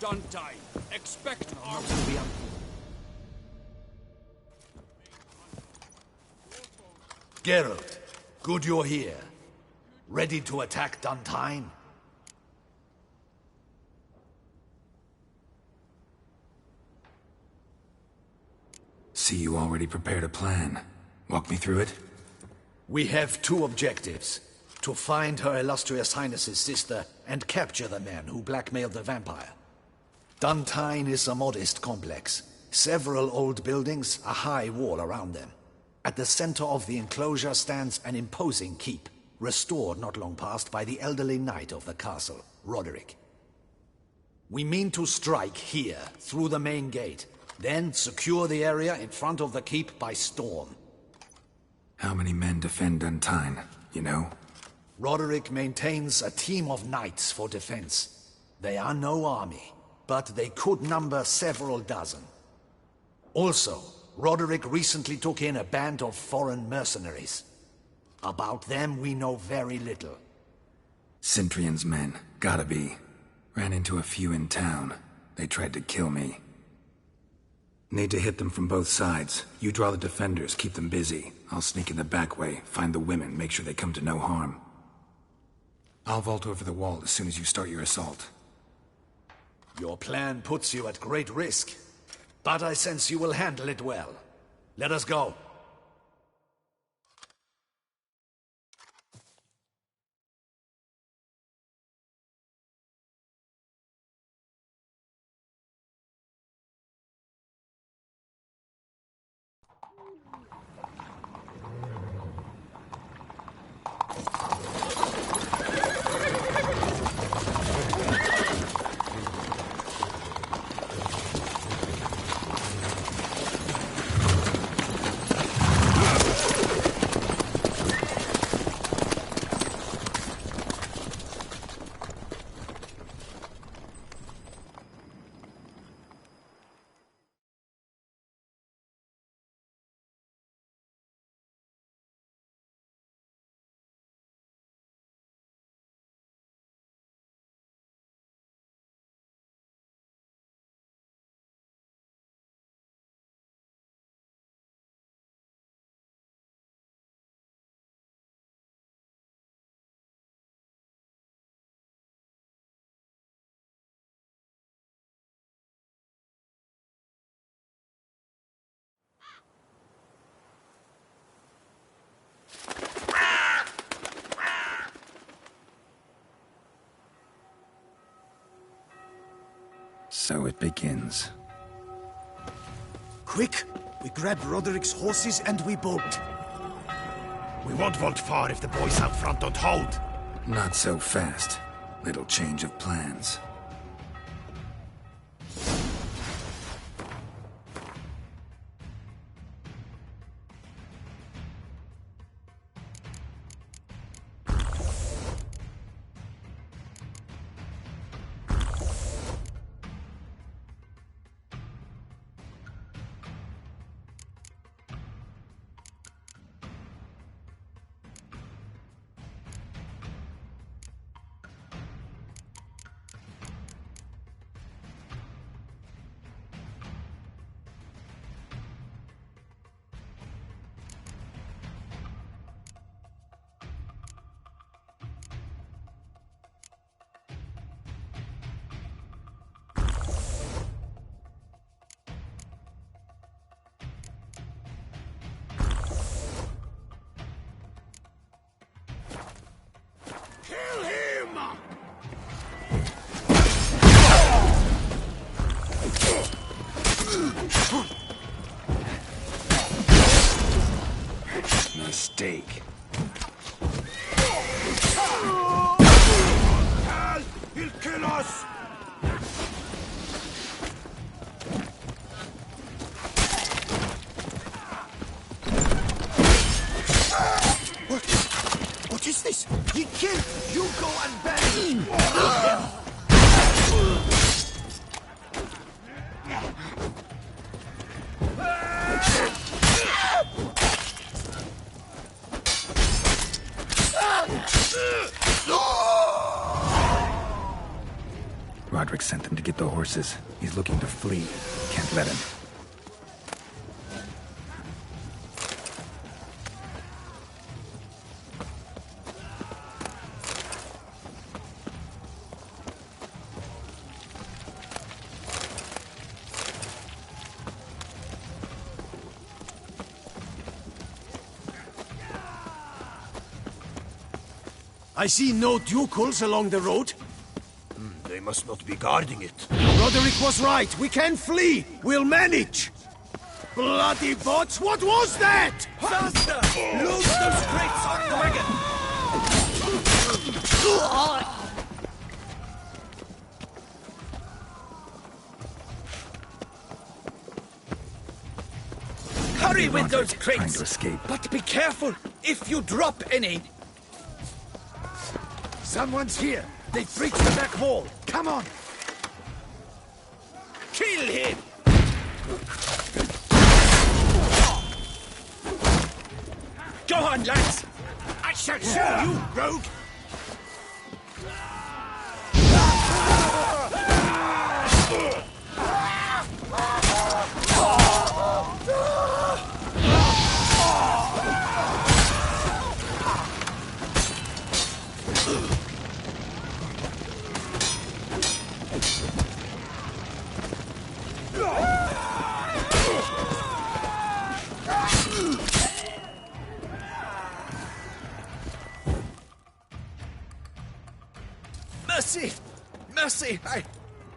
Duntine, expect our... Geralt, good you're here. Ready to attack Duntine? See, you already prepared a plan. Walk me through it? We have two objectives. To find Her Illustrious Highness's sister and capture the man who blackmailed the vampire. Duntine is a modest complex. Several old buildings, a high wall around them. At the center of the enclosure stands an imposing keep, restored not long past by the elderly knight of the castle, Roderick. We mean to strike here, through the main gate, then secure the area in front of the keep by storm. How many men defend Duntine, you know? Roderick maintains a team of knights for defense. They are no army, but they could number several dozen. Also, Roderick recently took in a band of foreign mercenaries. About them we know very little. Cintrian's men, gotta be. Ran into a few in town. They tried to kill me. Need to hit them from both sides. You draw the defenders, keep them busy. I'll sneak in the back way, find the women, make sure they come to no harm. I'll vault over the wall as soon as you start your assault. Your plan puts you at great risk, but I sense you will handle it well. Let us go. So it begins. Quick! We grab Roderick's horses and we bolt. We won't vault far if the boys out front don't hold. Not so fast. Little change of plans. Kill him! Mistake. Hell! He'll kill us! What is this? He killed! You go and bang! Roderick sent them to get the horses. He's looking to flee. Can't let him. I see no ducals along the road. They must not be guarding it. Roderick was right. We can flee. We'll manage. Bloody bots! What was that? Faster! Load those crates on the wagon! Hurry with those Trying crates! to escape. But be careful if you drop any. Someone's here. They breached the back wall. Come on. Kill him! Go on, lads! I shall show you, rogue! Mercy! Mercy!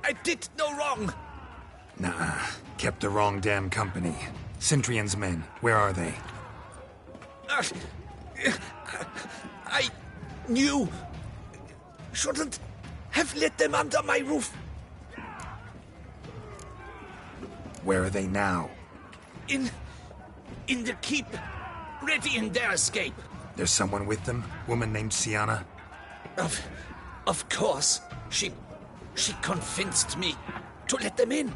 I did no wrong! Nah, kept the wrong damn company. Centrion's men, where are they? I knew... Shouldn't have let them under my roof. Where are they now? In the keep. Ready in their escape. There's someone with them? Woman named Sienna? Of course. She convinced me to let them in.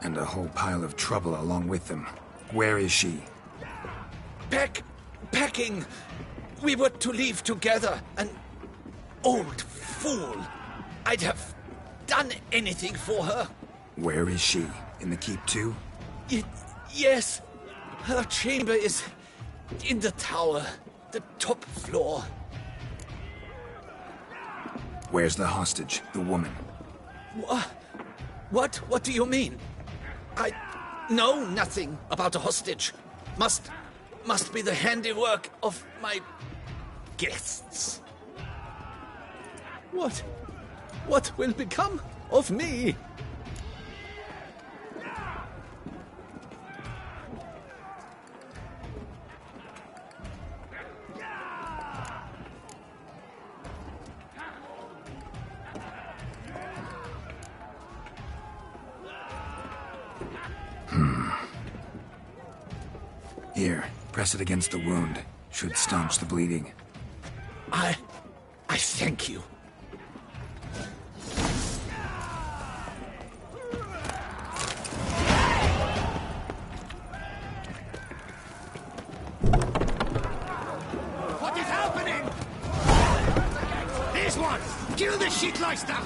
And a whole pile of trouble along with them. Where is she? Packing. We were to leave together. An old fool. I'd have done anything for her. Where is she? In the keep too? Yes. Her chamber is in the tower. The top floor. Where's the hostage, the woman? What do you mean? I know nothing about a hostage. Must be the handiwork of my guests. What will become of me? Here, press it against the wound. Should staunch the bleeding. I thank you. What is happening? This one! Kill the shitleister!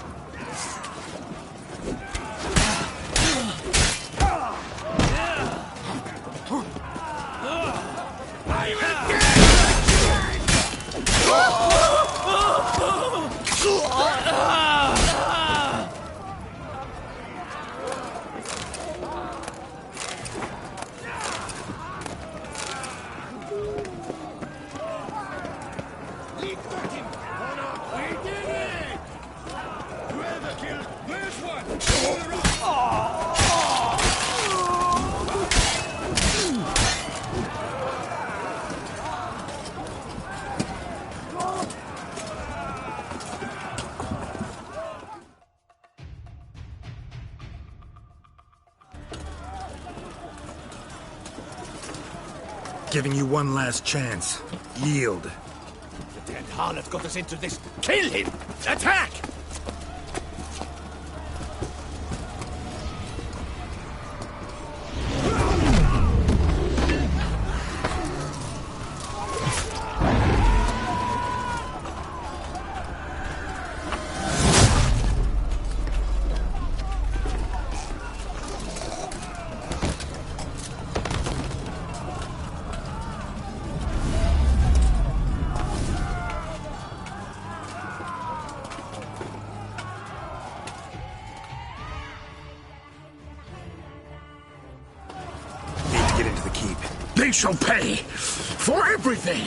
I will get Giving you one last chance. Yield. The dead harlot got us into this. Kill him! Attack! They shall pay for everything!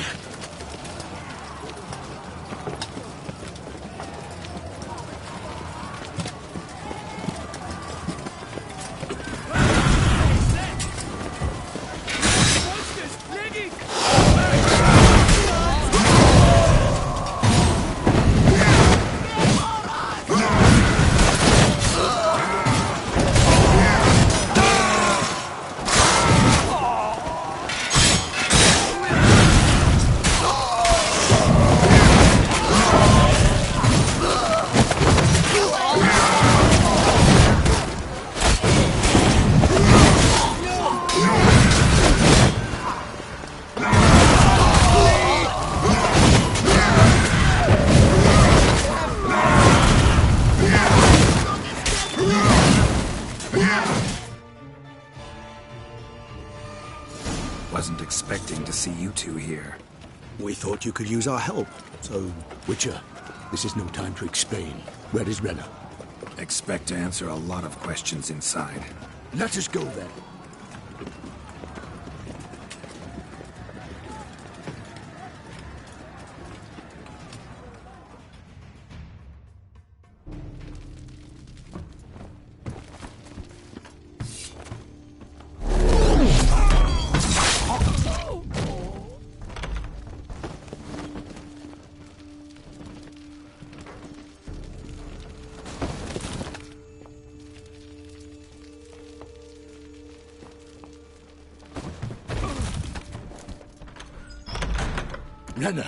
Wasn't expecting to see you two here. We thought you could use our help. So, Witcher, this is no time to explain. Where is Renna? Expect to answer a lot of questions inside. Let us go then. Renna!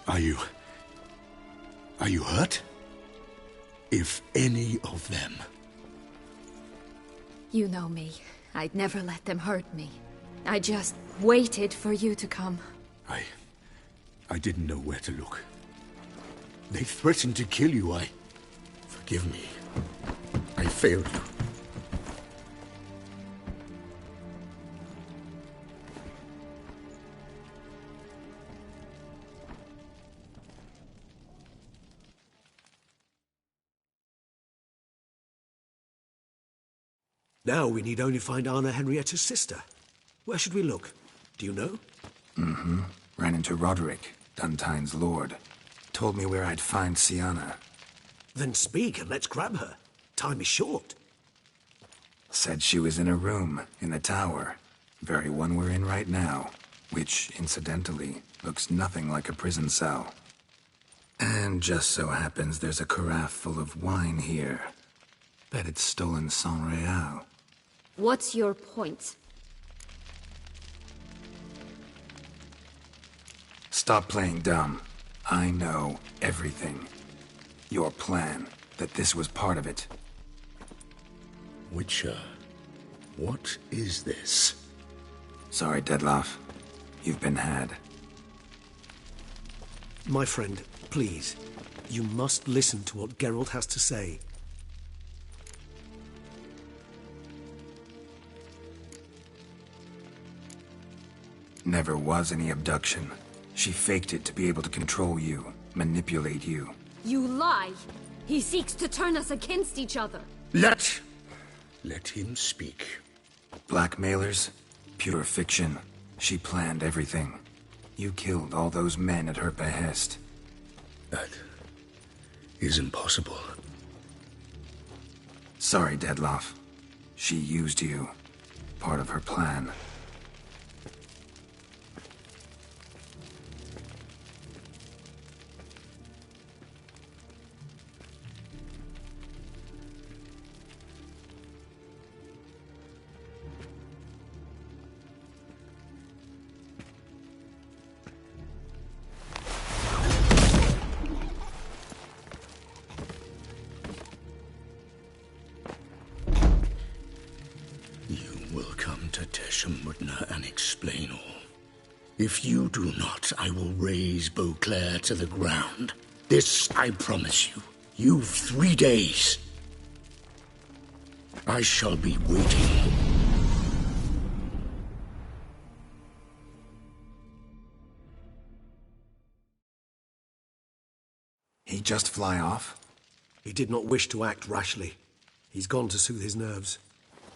Are you hurt? If any of them. You know me. I'd never let them hurt me. I just waited for you to come. I didn't know where to look. They threatened to kill you. Forgive me. I failed you. Now we need only find Anna Henrietta's sister. Where should we look? Do you know? Mm-hmm. Ran into Roderick, Duntine's lord. Told me where I'd find Sienna. Then speak and let's grab her. Time is short. Said she was in a room in the tower. Very one we're in right now. Which, incidentally, looks nothing like a prison cell. And just so happens there's a carafe full of wine here. Bet it's stolen San Real. What's your point? Stop playing dumb. I know everything. Your plan, that this was part of it. Witcher, what is this? Sorry, Dettlaff. You've been had. My friend, please. You must listen to what Geralt has to say. Never was any abduction. She faked it to be able to control you, manipulate you. You lie! He seeks to turn us against each other. Let him speak. Blackmailers? Pure fiction. She planned everything. You killed all those men at her behest. That is impossible. Sorry, Dettlaff. She used you. Part of her plan. And explain all. If you do not, I will raise Beauclair to the ground. This I promise you. You've 3 days. I shall be waiting. He just fly off? He did not wish to act rashly. He's gone to soothe his nerves.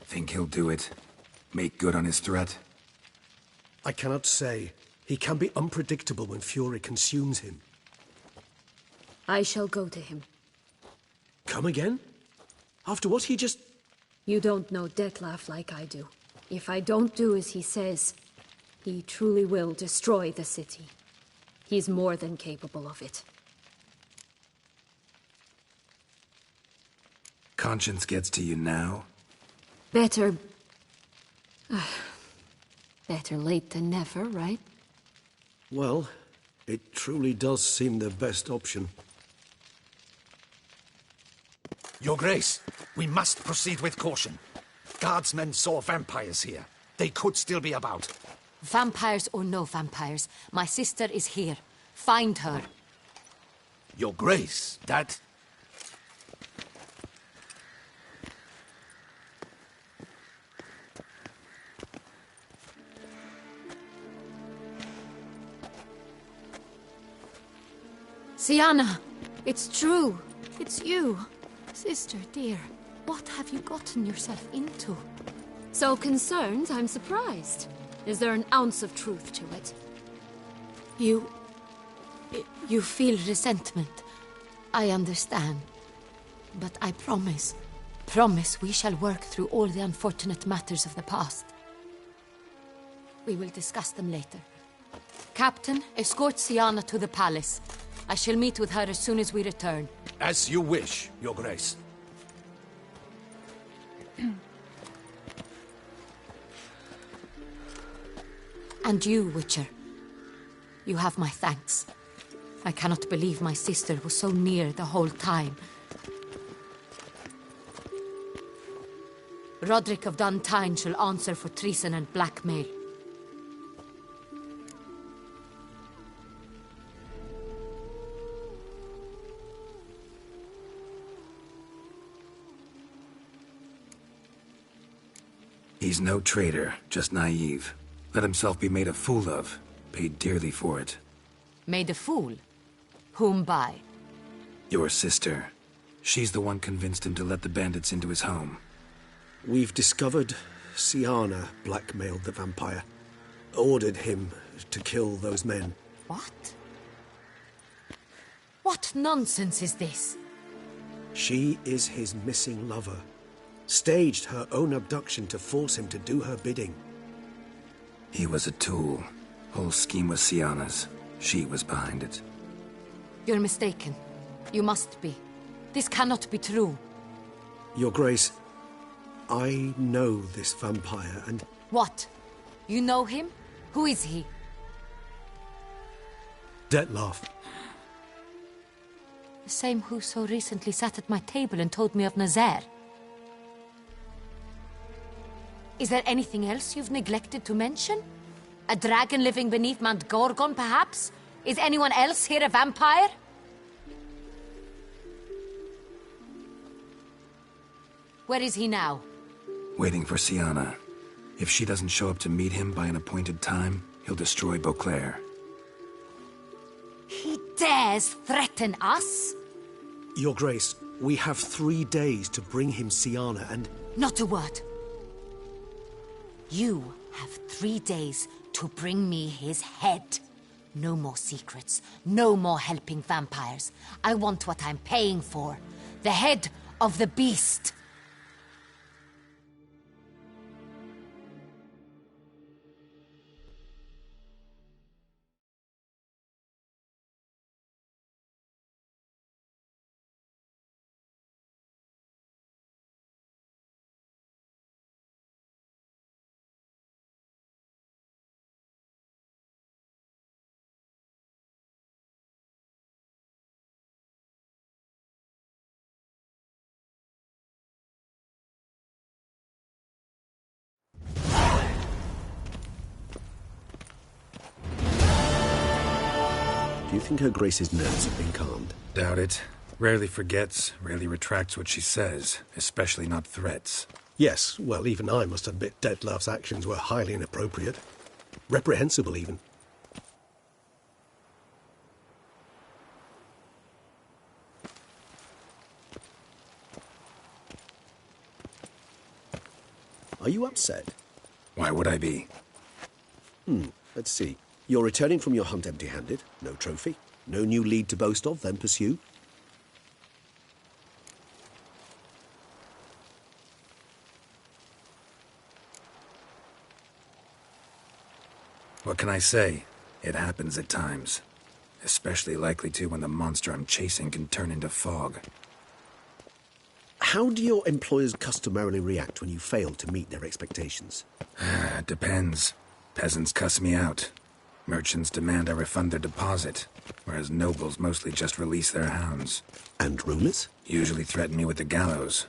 Think he'll do it? Make good on his threat? I cannot say. He can be unpredictable when fury consumes him. I shall go to him. Come again? After what he just... You don't know Detlef like I do. If I don't do as he says, he truly will destroy the city. He's more than capable of it. Conscience gets to you now? Better... better late than never, right? Well, it truly does seem the best option. Your Grace, we must proceed with caution. Guardsmen saw vampires here. They could still be about. Vampires or no vampires, my sister is here. Find her. Your Grace, that... Sienna! It's true! It's you! Sister, dear, what have you gotten yourself into? So concerned, I'm surprised. Is there an ounce of truth to it? You feel resentment. I understand. But I promise we shall work through all the unfortunate matters of the past. We will discuss them later. Captain, escort Sienna to the palace. I shall meet with her as soon as we return. As you wish, Your Grace. And you, Witcher. You have my thanks. I cannot believe my sister was so near the whole time. Roderick of Duntine shall answer for treason and blackmail. He's no traitor, just naive. Let himself be made a fool of. Paid dearly for it. Made a fool? Whom by? Your sister. She's the one convinced him to let the bandits into his home. We've discovered Sienna blackmailed the vampire. Ordered him to kill those men. What? What nonsense is this? She is his missing lover. Staged her own abduction to force him to do her bidding. He was a tool. Whole scheme was Sienna's. She was behind it. You're mistaken. You must be. This cannot be true. Your Grace, I know this vampire and... What? You know him? Who is he? Detlef. The same who so recently sat at my table and told me of Nazaire. Is there anything else you've neglected to mention? A dragon living beneath Mount Gorgon, perhaps? Is anyone else here a vampire? Where is he now? Waiting for Sienna. If she doesn't show up to meet him by an appointed time, he'll destroy Beauclair. He dares threaten us? Your Grace, we have 3 days to bring him Sienna and... Not a word. You have 3 days to bring me his head. No more secrets. No more helping vampires. I want what I'm paying for. The head of the beast. Do you think Her Grace's nerves have been calmed? Doubt it. Rarely forgets, rarely retracts what she says, especially not threats. Yes, well, even I must admit Detlef's actions were highly inappropriate. Reprehensible, even. Are you upset? Why would I be? Let's see. You're returning from your hunt empty-handed. No trophy. No new lead to boast of, then pursue. What can I say? It happens at times. Especially likely to when the monster I'm chasing can turn into fog. How do your employers customarily react when you fail to meet their expectations? It depends. Peasants cuss me out. Merchants demand I refund their deposit, whereas nobles mostly just release their hounds. And rulers? Usually threaten me with the gallows.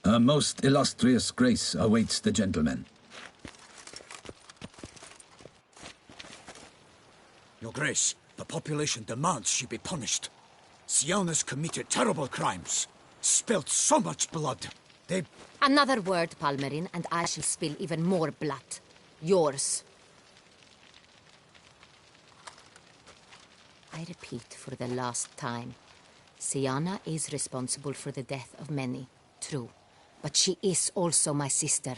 A most illustrious grace awaits the gentleman. Your Grace, the population demands she be punished. Siana's committed terrible crimes. Spilt so much blood. They... Another word, Palmerin, and I shall spill even more blood. Yours. I repeat for the last time. Siana is responsible for the death of many, true. But she is also my sister.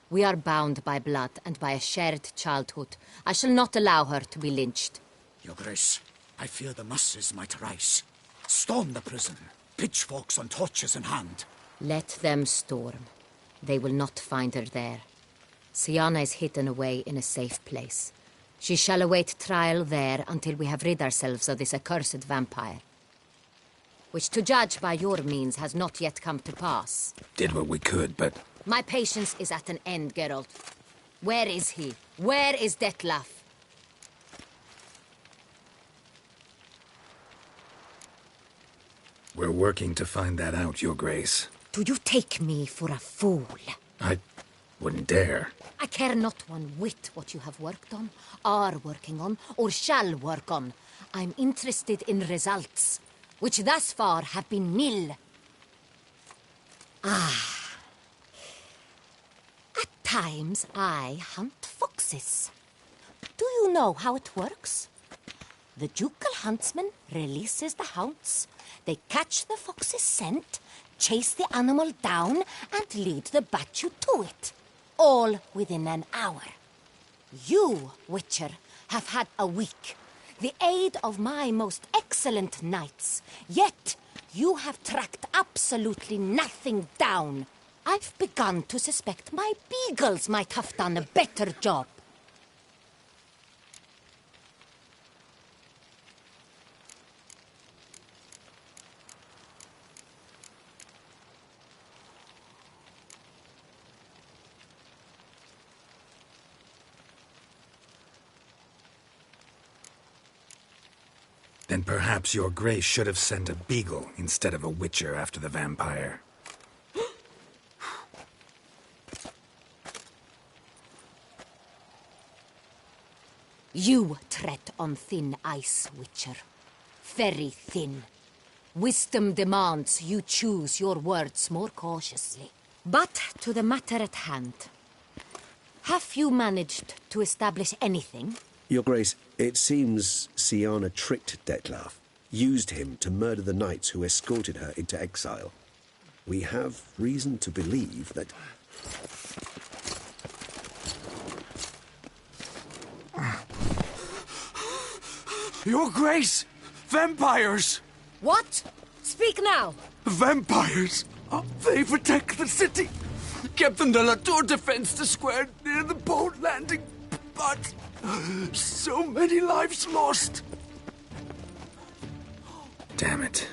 We are bound by blood and by a shared childhood. I shall not allow her to be lynched. Your Grace, I fear the masses might rise. Storm the prison, pitchforks and torches in hand. Let them storm. They will not find her there. Siana is hidden away in a safe place. She shall await trial there until we have rid ourselves of this accursed vampire. Which, to judge by your means, has not yet come to pass. Did what we could, but... My patience is at an end, Geralt. Where is he? Where is Detlef? We're working to find that out, Your Grace. Do you take me for a fool? I wouldn't dare. I care not one whit what you have worked on, are working on, or shall work on. I'm interested in results, which thus far have been nil. At times I hunt foxes. Do you know how it works? The ducal huntsman releases the hounds. They catch the fox's scent, chase the animal down, and lead the battue to it. All within an hour. You, Witcher, have had a week. The aid of my most excellent knights. Yet, you have tracked absolutely nothing down. I've begun to suspect my beagles might have done a better job. Then perhaps Your Grace should have sent a beagle instead of a witcher after the vampire. You tread on thin ice, Witcher. Very thin. Wisdom demands you choose your words more cautiously. But to the matter at hand. Have you managed to establish anything? Your Grace, it seems Siana tricked Detlef, used him to murder the knights who escorted her into exile. We have reason to believe that... Your Grace! Vampires! What? Speak now! Vampires! They protect the city! Captain de la Tour defends the square near the boat landing, but... so many lives lost! Damn it.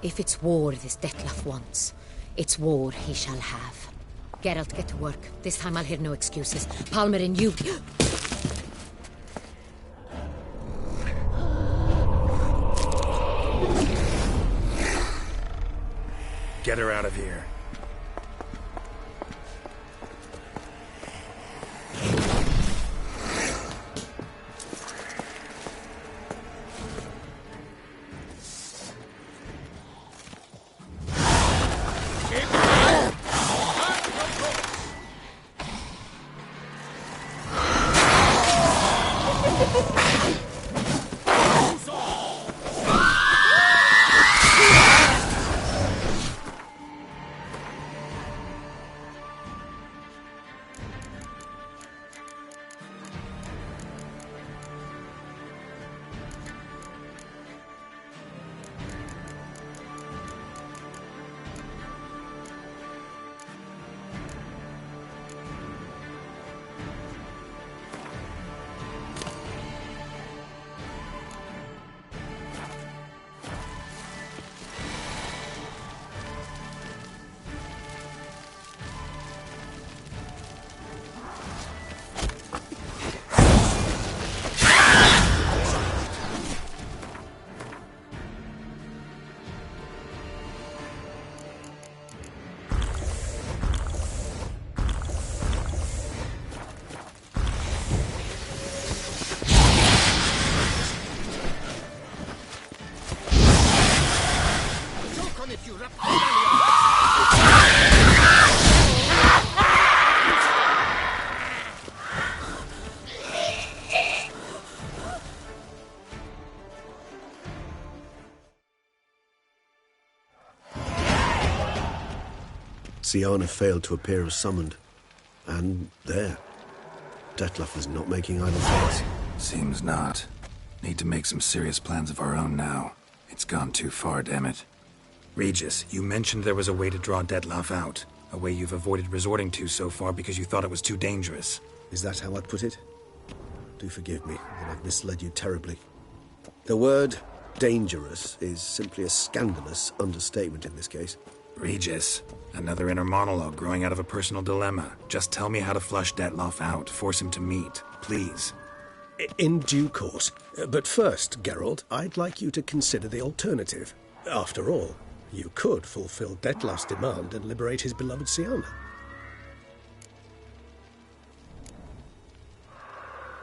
If it's war this Detlef wants, it's war he shall have. Geralt, get to work. This time I'll hear no excuses. Palmerin, you... Get her out of here. Siana failed to appear as summoned. And there. Detlef is not making idle threats. Seems not. Need to make some serious plans of our own now. It's gone too far, damn it. Regis, you mentioned there was a way to draw Detlef out. A way you've avoided resorting to so far because you thought it was too dangerous. Is that how I'd put it? Do forgive me that I've misled you terribly. The word dangerous is simply a scandalous understatement in this case. Regis, another inner monologue growing out of a personal dilemma. Just tell me how to flush Detlef out, force him to meet, please. In due course. But first, Geralt, I'd like you to consider the alternative. After all, you could fulfill Detlef's demand and liberate his beloved Siana.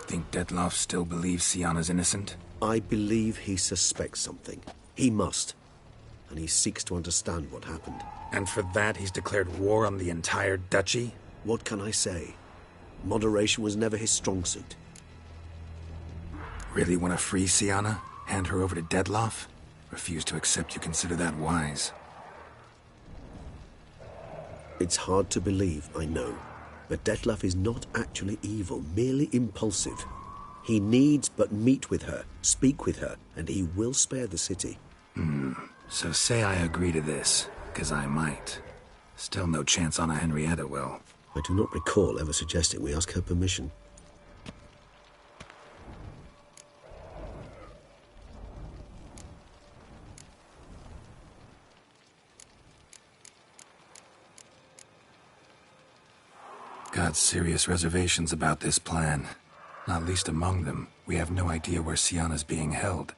Think Detlef still believes Siana's innocent? I believe he suspects something. He must. And he seeks to understand what happened. And for that he's declared war on the entire duchy? What can I say? Moderation was never his strong suit. Really want to free Siana? Hand her over to Detlef? Refuse to accept you consider that wise. It's hard to believe, I know. But Detlef is not actually evil, merely impulsive. He needs but meet with her, speak with her, and he will spare the city. So say I agree to this, 'cause I might. Still no chance Anna Henrietta will. I do not recall ever suggesting we ask her permission. Got serious reservations about this plan. Not least among them, we have no idea where Siana's being held.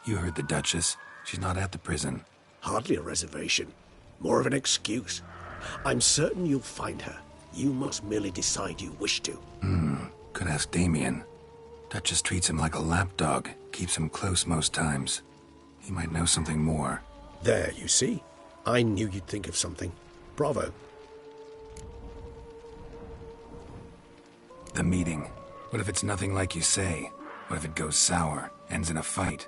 You heard the Duchess. She's not at the prison. Hardly a reservation. More of an excuse. I'm certain you'll find her. You must merely decide you wish to. Could ask Damien. Duchess treats him like a lapdog. Keeps him close most times. He might know something more. There, you see? I knew you'd think of something. Bravo. The meeting. What if it's nothing like you say? What if it goes sour, ends in a fight?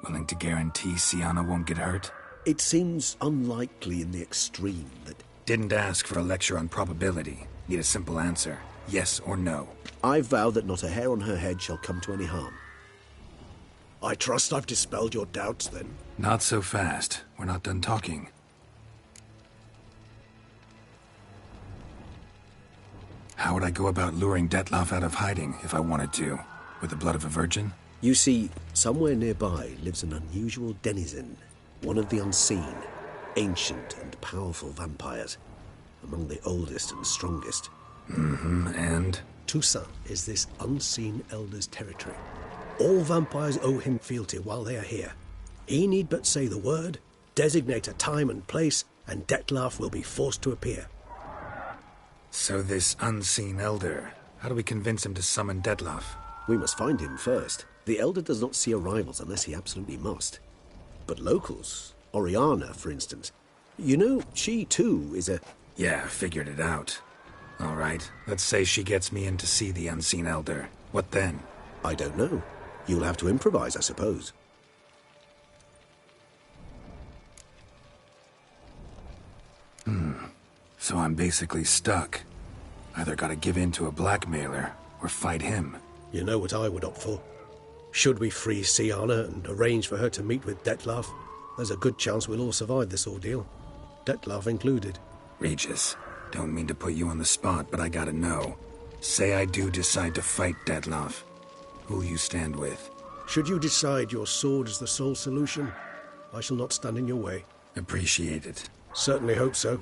Willing to guarantee Siana won't get hurt? It seems unlikely in the extreme that... Didn't ask for a lecture on probability. Need a simple answer. Yes or no. I vow that not a hair on her head shall come to any harm. I trust I've dispelled your doubts, then. Not so fast. We're not done talking. How would I go about luring Detlef out of hiding if I wanted to? With the blood of a virgin? You see, somewhere nearby lives an unusual denizen, one of the unseen, ancient and powerful vampires, among the oldest and strongest. And? Toussaint is this unseen elder's territory. All vampires owe him fealty while they are here. He need but say the word, designate a time and place, and Detlef will be forced to appear. So this unseen elder, how do we convince him to summon Detlef? We must find him first. The elder does not see arrivals unless he absolutely must. But locals, Oriana, for instance, you know, she too is a... Yeah, figured it out. All right, let's say she gets me in to see the unseen elder. What then? I don't know. You'll have to improvise, I suppose. So I'm basically stuck. Either gotta give in to a blackmailer, or fight him. You know what I would opt for. Should we free Siana and arrange for her to meet with Detlef, there's a good chance we'll all survive this ordeal. Detlef included. Regis, don't mean to put you on the spot, but I gotta know. Say I do decide to fight Detlef. Who'll you stand with? Should you decide your sword is the sole solution, I shall not stand in your way. Appreciate it. Certainly hope so.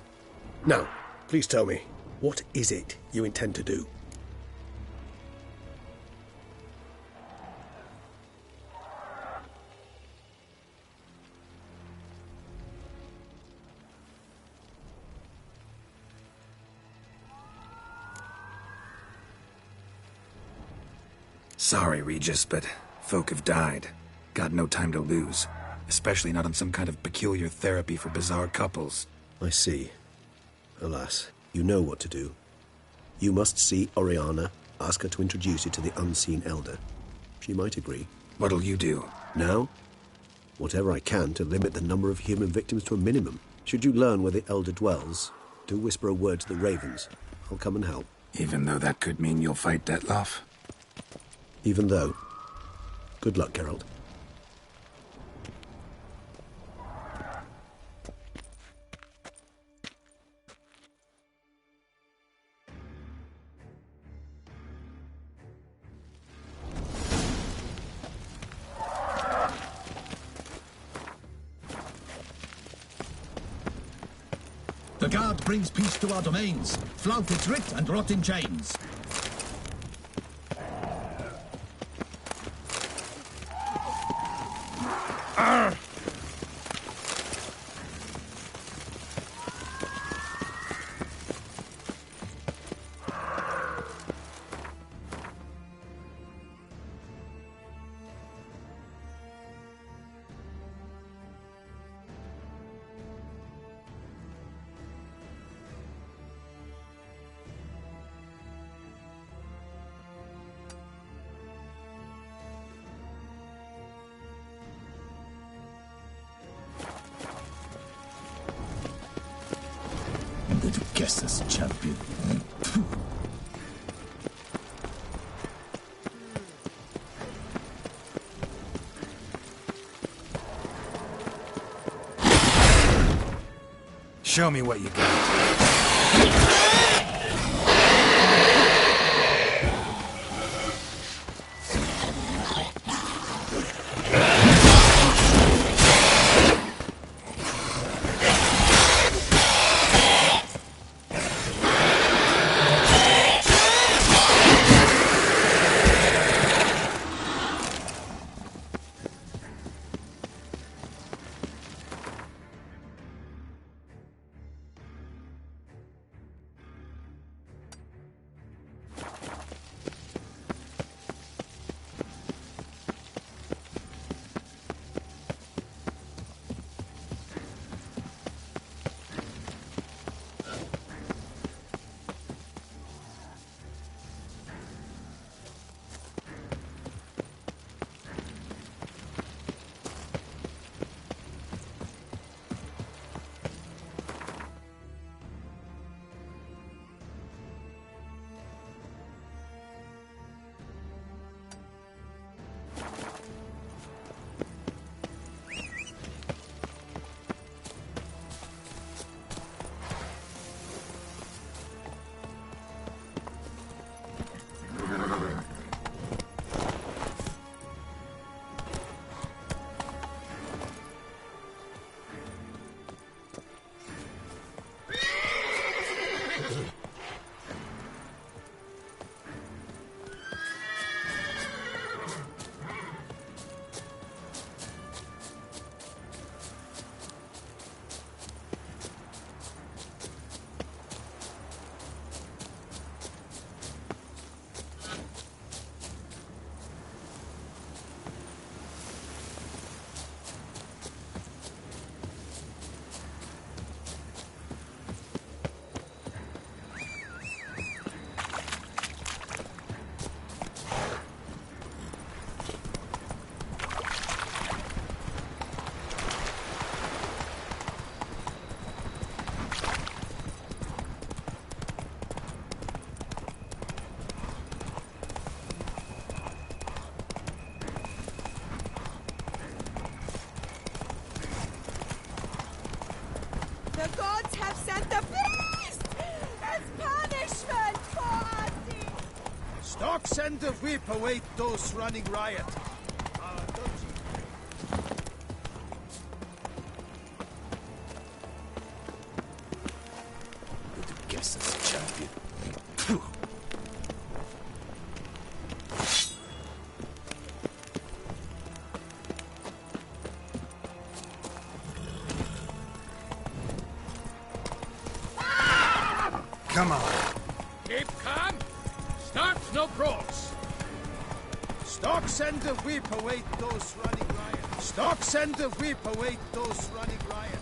Now, please tell me, what is it you intend to do? Sorry, Regis, but folk have died. Got no time to lose. Especially not on some kind of peculiar therapy for bizarre couples. I see. Alas, you know what to do. You must see Oriana, ask her to introduce you to the unseen elder. She might agree. What'll you do? Now? Whatever I can to limit the number of human victims to a minimum. Should you learn where the elder dwells, Do whisper a word to the ravens. I'll come and help. Even though that could mean you'll fight Detloff? Even though. Good luck, Geralt. The guard brings peace to our domains. Flout its writ and rot in chains. Guess this champion. Show me what you got. The gods have sent the beast as punishment for our deeds. Stocks and the whip await those running riot. Guess this champion. Come on. Keep calm. Start no brawls. Stocks and the whip await those running riot. Stocks and the whip await those running riot.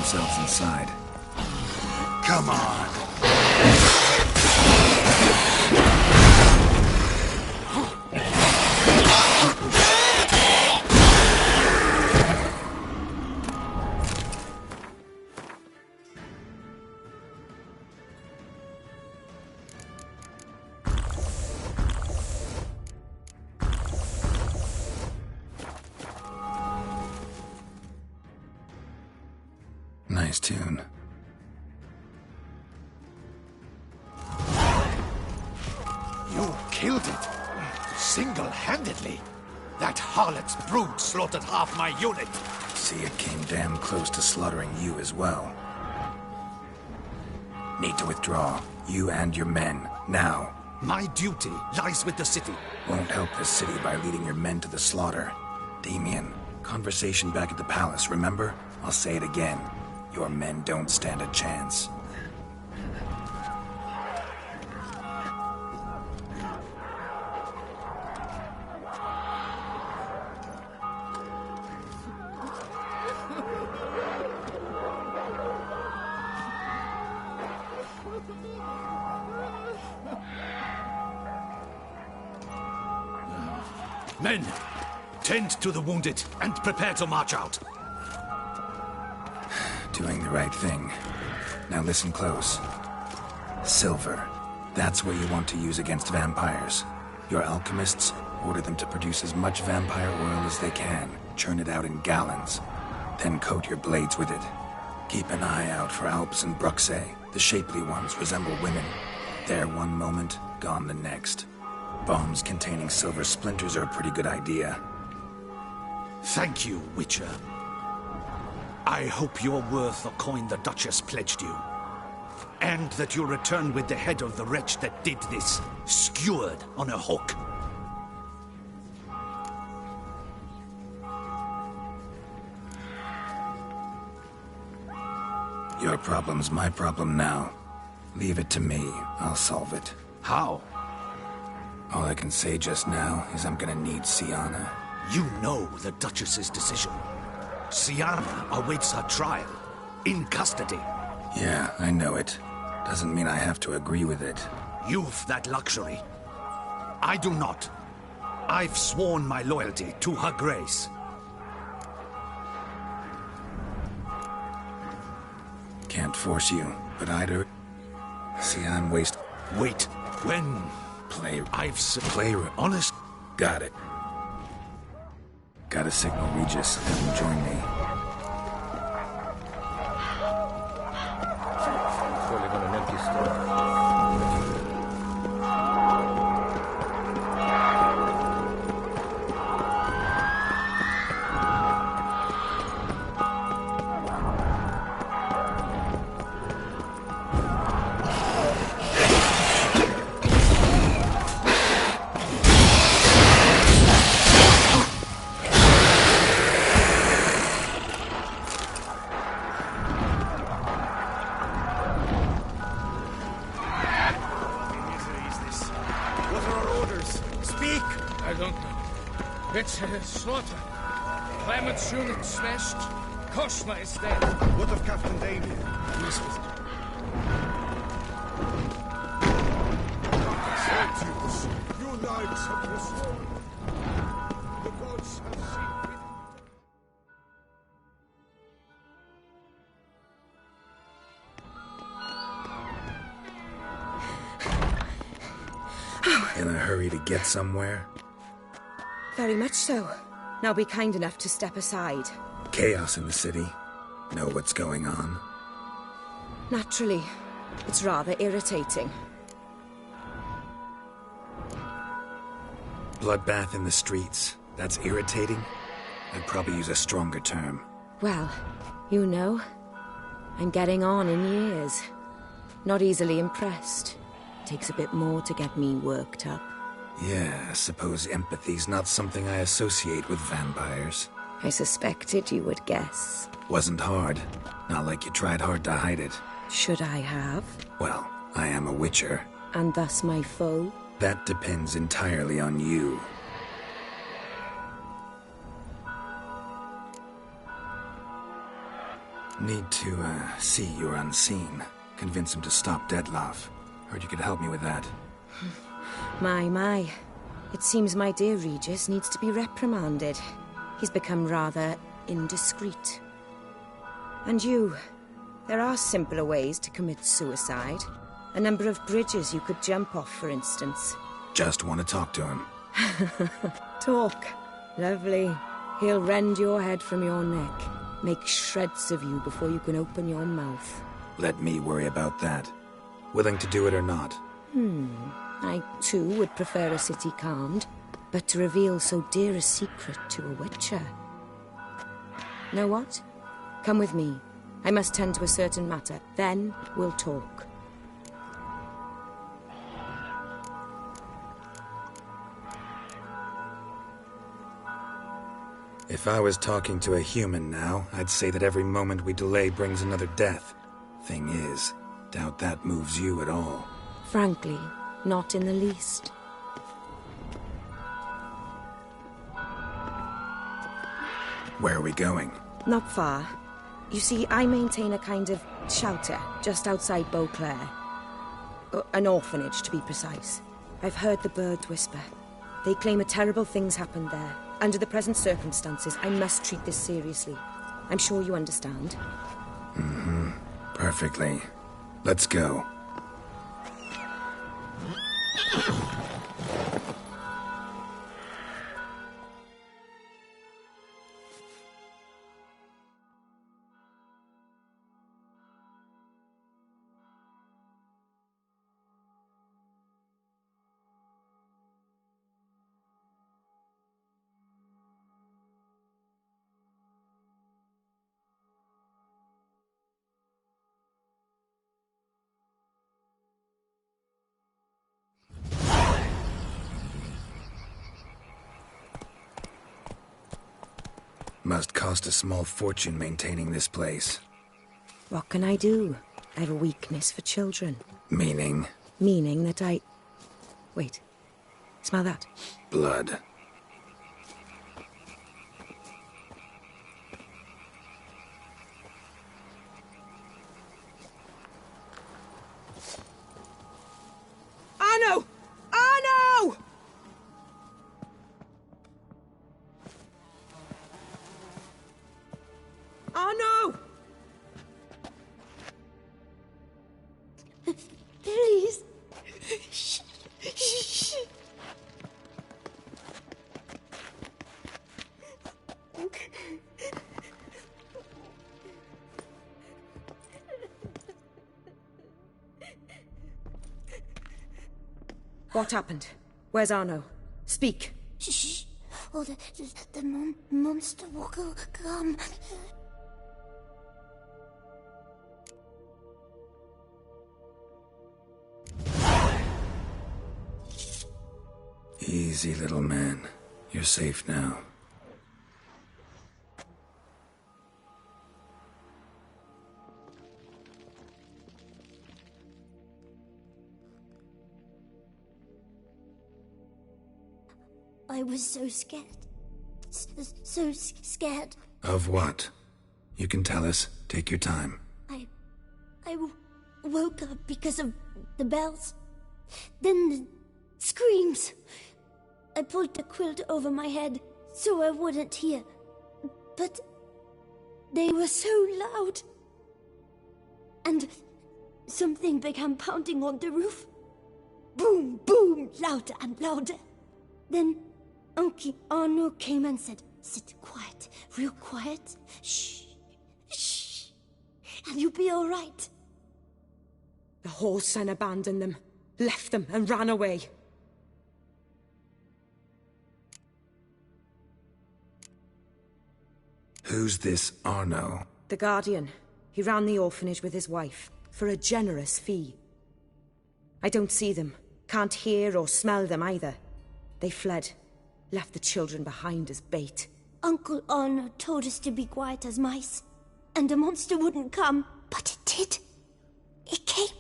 themselves inside. Come on! Nice tune. You killed it! Single-handedly! That harlot's brood slaughtered half my unit! See, it came damn close to slaughtering you as well. Need to withdraw. You and your men. Now. My duty lies with the city. Won't help the city by leading your men to the slaughter. Damien, conversation back at the palace, remember? I'll say it again. Your men don't stand a chance. Men, tend to the wounded and prepare to march out. Doing the right thing. Now listen close. Silver. That's what you want to use against vampires. Your alchemists order them to produce as much vampire oil as they can. Churn it out in gallons. Then coat your blades with it. Keep an eye out for Alps and Bruxae. The shapely ones resemble women. There one moment, gone the next. Bombs containing silver splinters are a pretty good idea. Thank you, Witcher. I hope you're worth the coin the Duchess pledged you. And that you'll return with the head of the wretch that did this, skewered on a hook. Your problem's my problem now. Leave it to me. I'll solve it. How? All I can say just now is I'm gonna need Sienna. You know the Duchess's decision. Sienna awaits her trial. In custody. Yeah, I know it. Doesn't mean I have to agree with it. You've that luxury. I do not. I've sworn my loyalty to her grace. Can't force you, but I'd... Sian waste... Wait, when... Play... Play... Honest... Got it. Gotta signal Regis, have him join me. Surely got an empty stomach. It's a slaughter. Clamott's unit smashed. Cosma is dead. What of Captain Damien? He's with Certus, your lives have restored. The gods have seen fit. In a hurry to get somewhere? Very much so. Now be kind enough to step aside. Chaos in the city. Know what's going on? Naturally. It's rather irritating. Bloodbath in the streets. That's irritating? I'd probably use a stronger term. Well, you know, I'm getting on in years. Not easily impressed. Takes a bit more to get me worked up. Yeah, I suppose empathy's not something I associate with vampires. I suspected you would guess. Wasn't hard. Not like you tried hard to hide it. Should I have? Well, I am a witcher. And thus my foe? That depends entirely on you. Need to, see you're unseen. Convince him to stop Detlaff. Heard you could help me with that. My. It seems my dear Regis needs to be reprimanded. He's become rather indiscreet. And you, there are simpler ways to commit suicide. A number of bridges you could jump off, for instance. Just want to talk to him. Talk. Lovely. He'll rend your head from your neck. Make shreds of you before you can open your mouth. Let me worry about that. Willing to do it or not? I, too, would prefer a city calmed, but to reveal so dear a secret to a witcher. Know what? Come with me. I must tend to a certain matter. Then we'll talk. If I was talking to a human now, I'd say that every moment we delay brings another death. Thing is, doubt that moves you at all. Frankly, not in the least. Where are we going? Not far. You see, I maintain a kind of shelter just outside Beauclair. An orphanage, to be precise. I've heard the birds whisper. They claim a terrible thing's happened there. Under the present circumstances, I must treat this seriously. I'm sure you understand. Perfectly. Let's go. Must cost a small fortune maintaining this place. What can I do? I have a weakness for children. Meaning? Meaning that I... Wait. Smell that? Blood. Arno! Arno! Arno! Please. Shh. What happened? Where's Arno? Speak. Shh. Oh, the monster will come. Easy, little man. You're safe now. I was so scared. So scared. Of what? You can tell us. Take your time. I woke up because of the bells. Then the screams. I pulled the quilt over my head so I wouldn't hear. But they were so loud. And something began pounding on the roof. Boom, boom, louder and louder. Then Uncle Arno came and said, "Sit quiet, real quiet. Shh, shh, and you'll be all right." The whoreson abandoned them, left them and ran away. Who's this Arno? The Guardian. He ran the orphanage with his wife, for a generous fee. I don't see them, can't hear or smell them either. They fled, left the children behind as bait. Uncle Arno told us to be quiet as mice, and the monster wouldn't come, but it did. It came.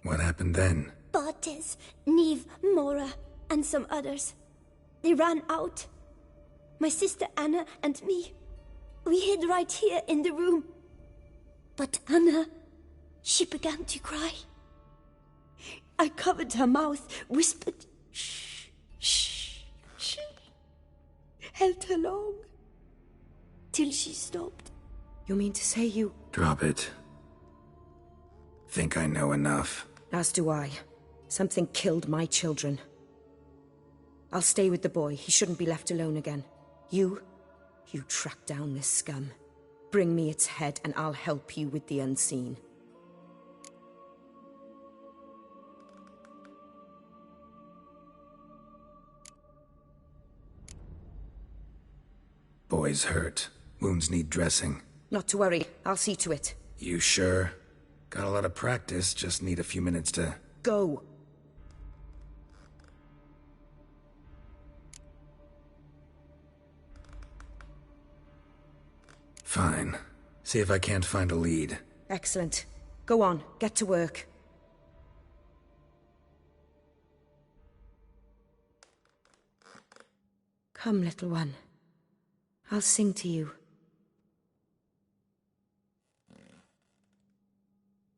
What happened then? Bartes, Neve, Mora, and some others. They ran out. My sister Anna and me. We hid right here in the room. But Anna, she began to cry. I covered her mouth, whispered, shh, shh, shh. Held her long. Till she stopped. You mean to say you... Drop it. Think I know enough. As do I. Something killed my children. I'll stay with the boy. He shouldn't be left alone again. You track down this scum. Bring me its head and I'll help you with the unseen. Boy's hurt. Wounds need dressing. Not to worry. I'll see to it. You sure? Got a lot of practice, just need a few minutes to... Go! Fine. See if I can't find a lead. Excellent. Go on, get to work. Come, little one. I'll sing to you.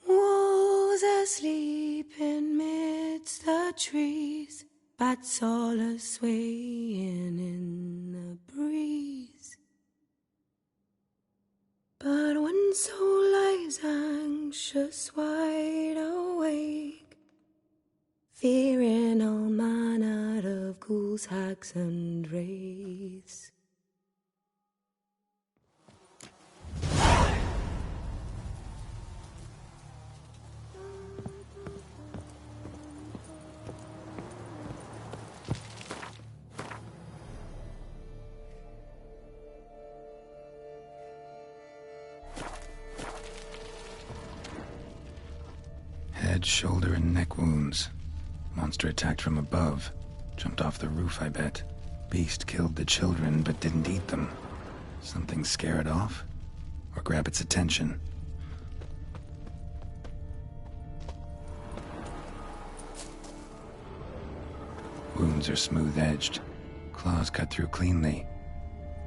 Was asleep in midst the trees, bats all a-swaying in the breeze. But one soul lies anxious, wide awake, fearing all manner of ghouls, hags, and wraiths. Head, shoulder, and neck wounds. Monster attacked from above. Jumped off the roof, I bet. Beast killed the children, but didn't eat them. Something scare it off? Or grab its attention? Wounds are smooth-edged. Claws cut through cleanly.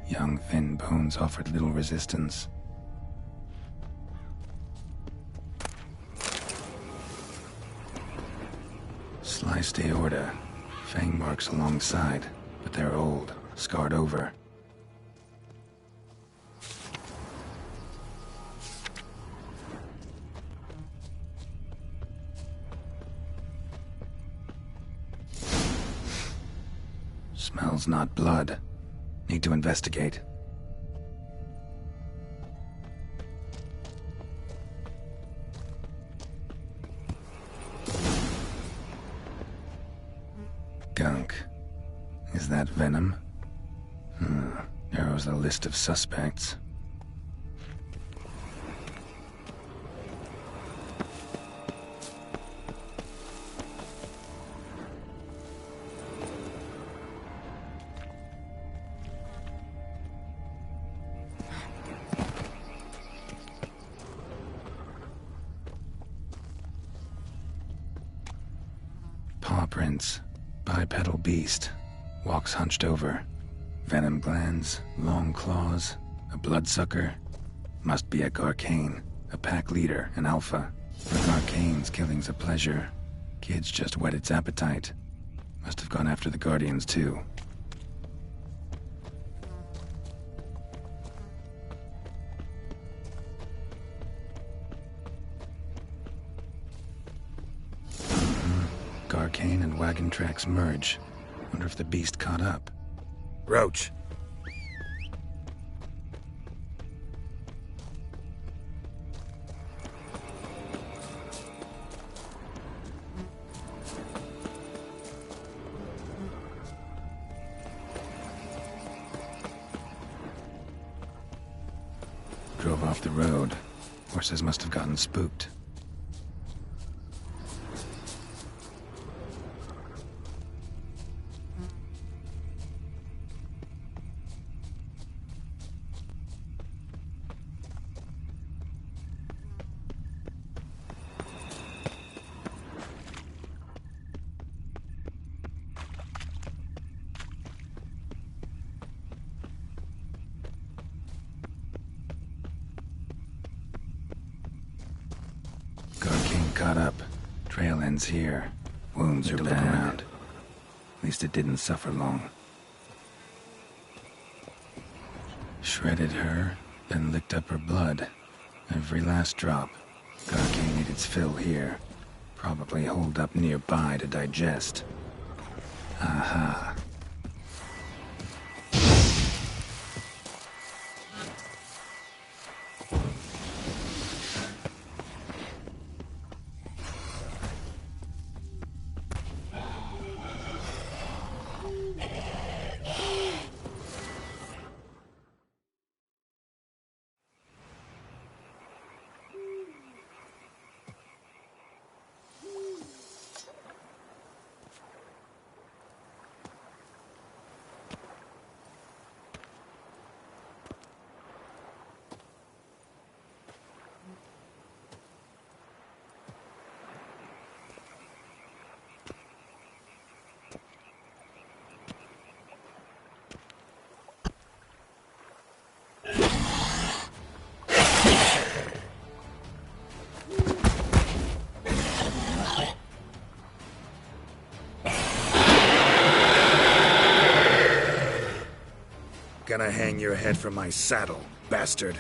Young, thin bones offered little resistance. Sliced aorta. Fang marks alongside, but they're old, scarred over. Smells not blood. Need to investigate. Gunk. Is that venom? Narrows the list of suspects. Paw prints. Bipedal beast. Walks hunched over. Venom glands, long claws, a bloodsucker. Must be a Garcane, a pack leader, an alpha. For Garcane's killing's a pleasure. Kids just whet its appetite. Must have gone after the Guardians too. Garcane and wagon tracks merge. Wonder if the beast caught up. Roach. Drove off the road. Horses must have gotten spooked. caught up. Trail ends here. Wounds are bad. At least it didn't suffer long. Shredded her, then licked up her blood. Every last drop. Gaki made its fill here. Probably holed up nearby to digest. Aha. Gonna hang your head from my saddle, bastard.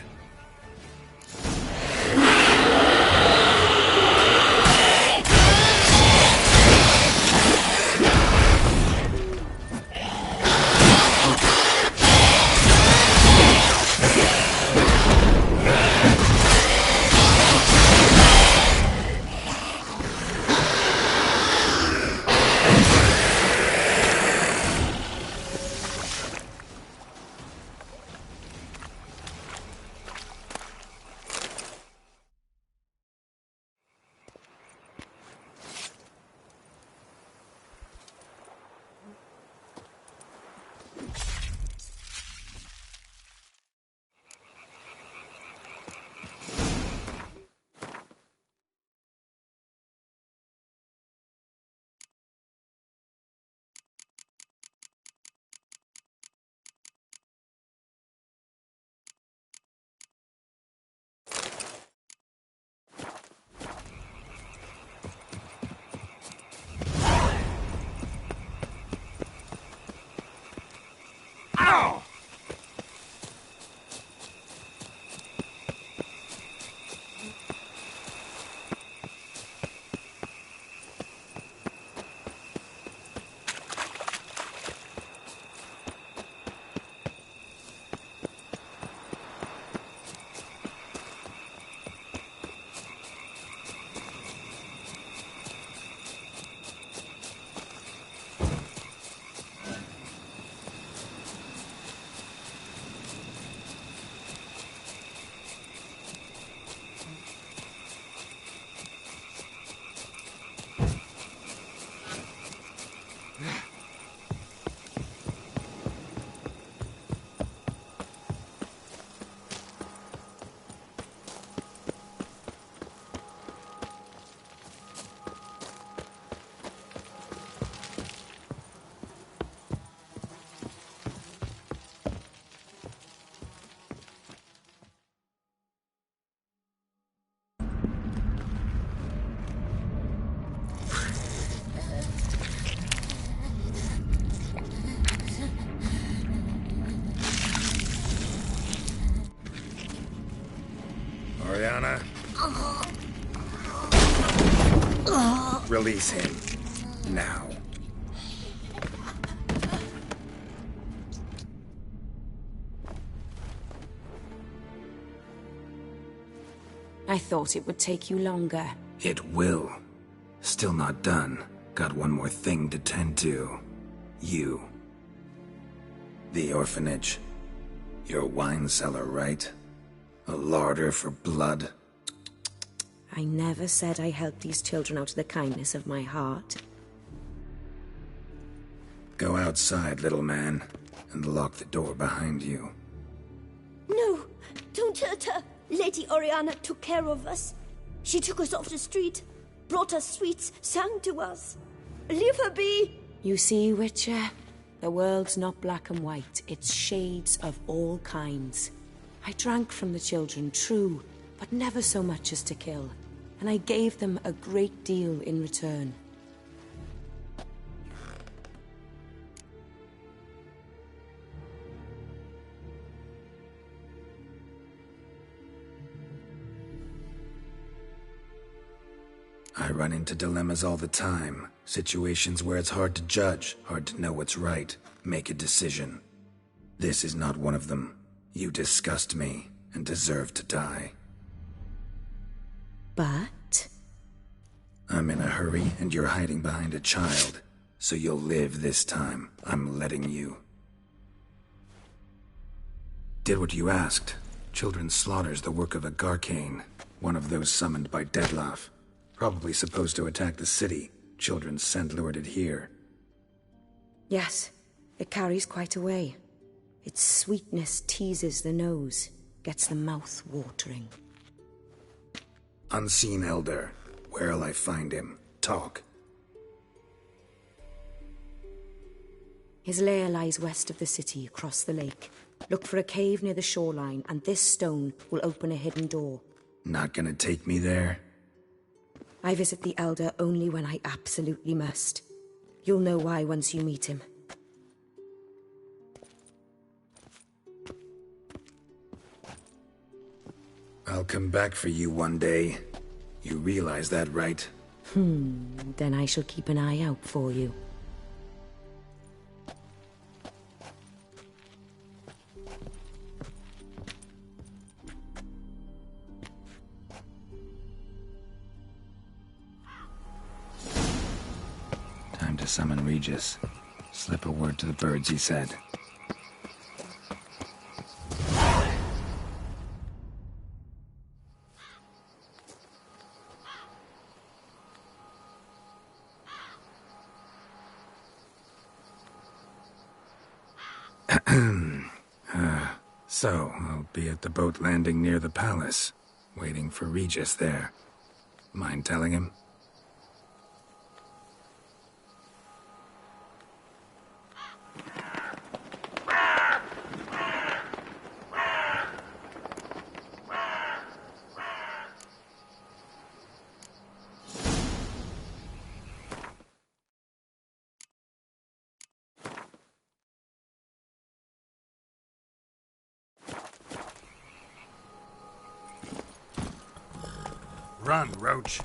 Oriana? Release him. Now. I thought it would take you longer. It will. Still not done. Got one more thing to tend to. You. The orphanage. Your wine cellar, right? A larder for blood. I never said I helped these children out of the kindness of my heart. Go outside, little man, and lock the door behind you. No, don't hurt her. Lady Oriana took care of us. She took us off the street, brought us sweets, sang to us. Leave her be. You see, Witcher, the world's not black and white. It's shades of all kinds. I drank from the children, true, but never so much as to kill. and I gave them a great deal in return. I run into dilemmas all the time. Situations where it's hard to judge, hard to know what's right, make a decision. This is not one of them. You disgust me and deserve to die. But? I'm in a hurry and you're hiding behind a child. So you'll live this time. I'm letting you. Did what you asked. Children's slaughter's the work of a Garcane, one of those summoned by Dettlaff. Probably supposed to attack the city. Children sent lured it here. Yes, it carries quite a way. Its sweetness teases the nose, gets the mouth watering. Unseen Elder. Where'll I find him? Talk. His lair lies west of the city, across the lake. Look for a cave near the shoreline, and this stone will open a hidden door. Not gonna take me there? I visit the Elder only when I absolutely must. You'll know why once you meet him. I'll come back for you one day. You realize that, right? Then I shall keep an eye out for you. Time to summon Regis. Slip a word to the birds, he said. So, I'll be at the boat landing near the palace, waiting for Regis there. Mind telling him? Run, Roach.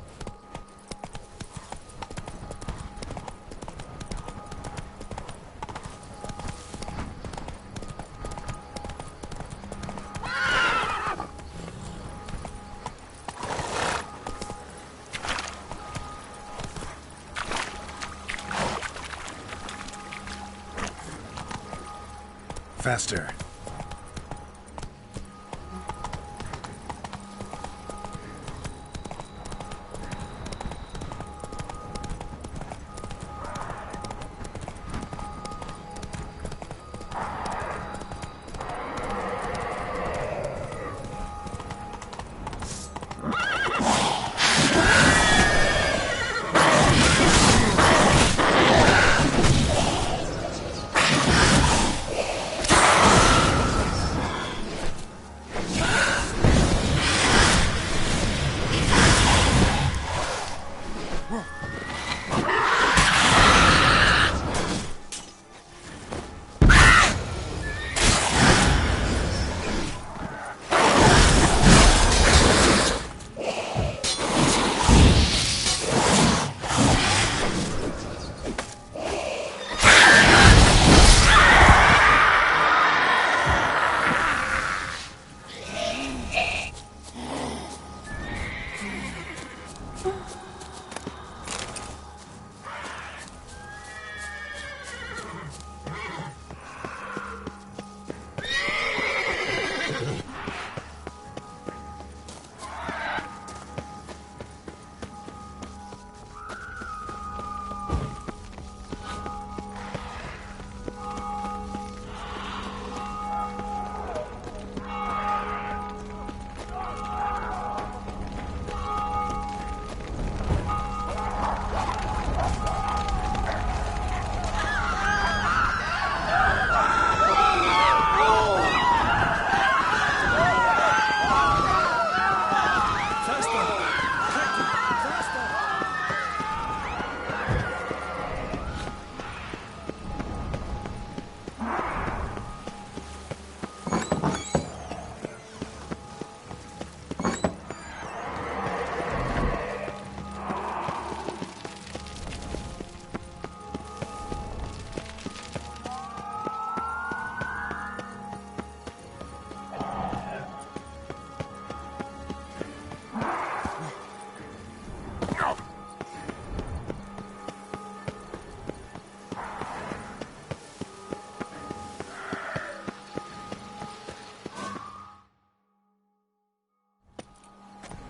Faster.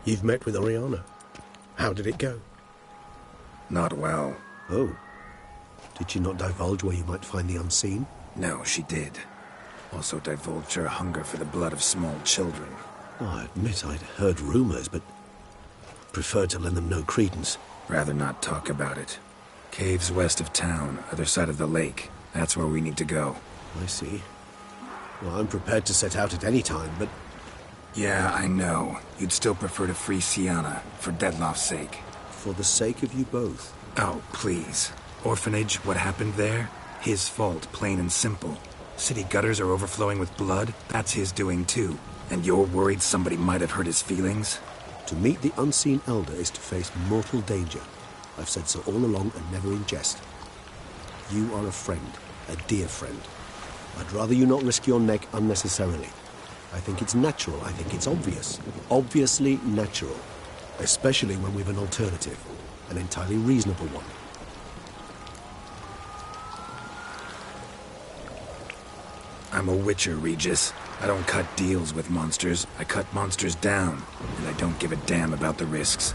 You've met with Oriana. How did it go? Not well. Oh. Did she not divulge where you might find the unseen? No, she did. Also divulged her hunger for the blood of small children. Oh, I admit I'd heard rumors, but preferred to lend them no credence. Rather not talk about it. Caves west of town, other side of the lake. That's where we need to go. I see. Well, I'm prepared to set out at any time, but... Yeah, I know. You'd still prefer to free Sienna, for Dettlaff's sake. For the sake of you both. Oh, please. Orphanage, what happened there? His fault, plain and simple. City gutters are overflowing with blood. That's his doing too. And you're worried somebody might have hurt his feelings? To meet the unseen elder is to face mortal danger. I've said so all along and never in jest. You are a friend, a dear friend. I'd rather you not risk your neck unnecessarily. I think it's natural, I think it's obvious. Obviously natural. Especially when we've an alternative. An entirely reasonable one. I'm a witcher, Regis. I don't cut deals with monsters. I cut monsters down. And I don't give a damn about the risks.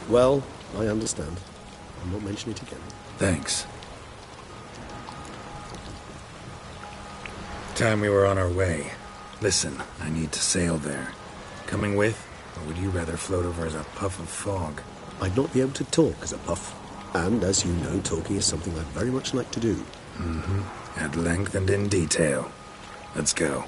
Well, I understand. I'll not mention it again. Thanks. Time we were on our way. Listen, I need to sail there. Coming with? Or would you rather float over as a puff of fog? I'd not be able to talk as a puff. And, as you know, talking is something I'd very much like to do. Mm-hmm. At length and in detail. Let's go.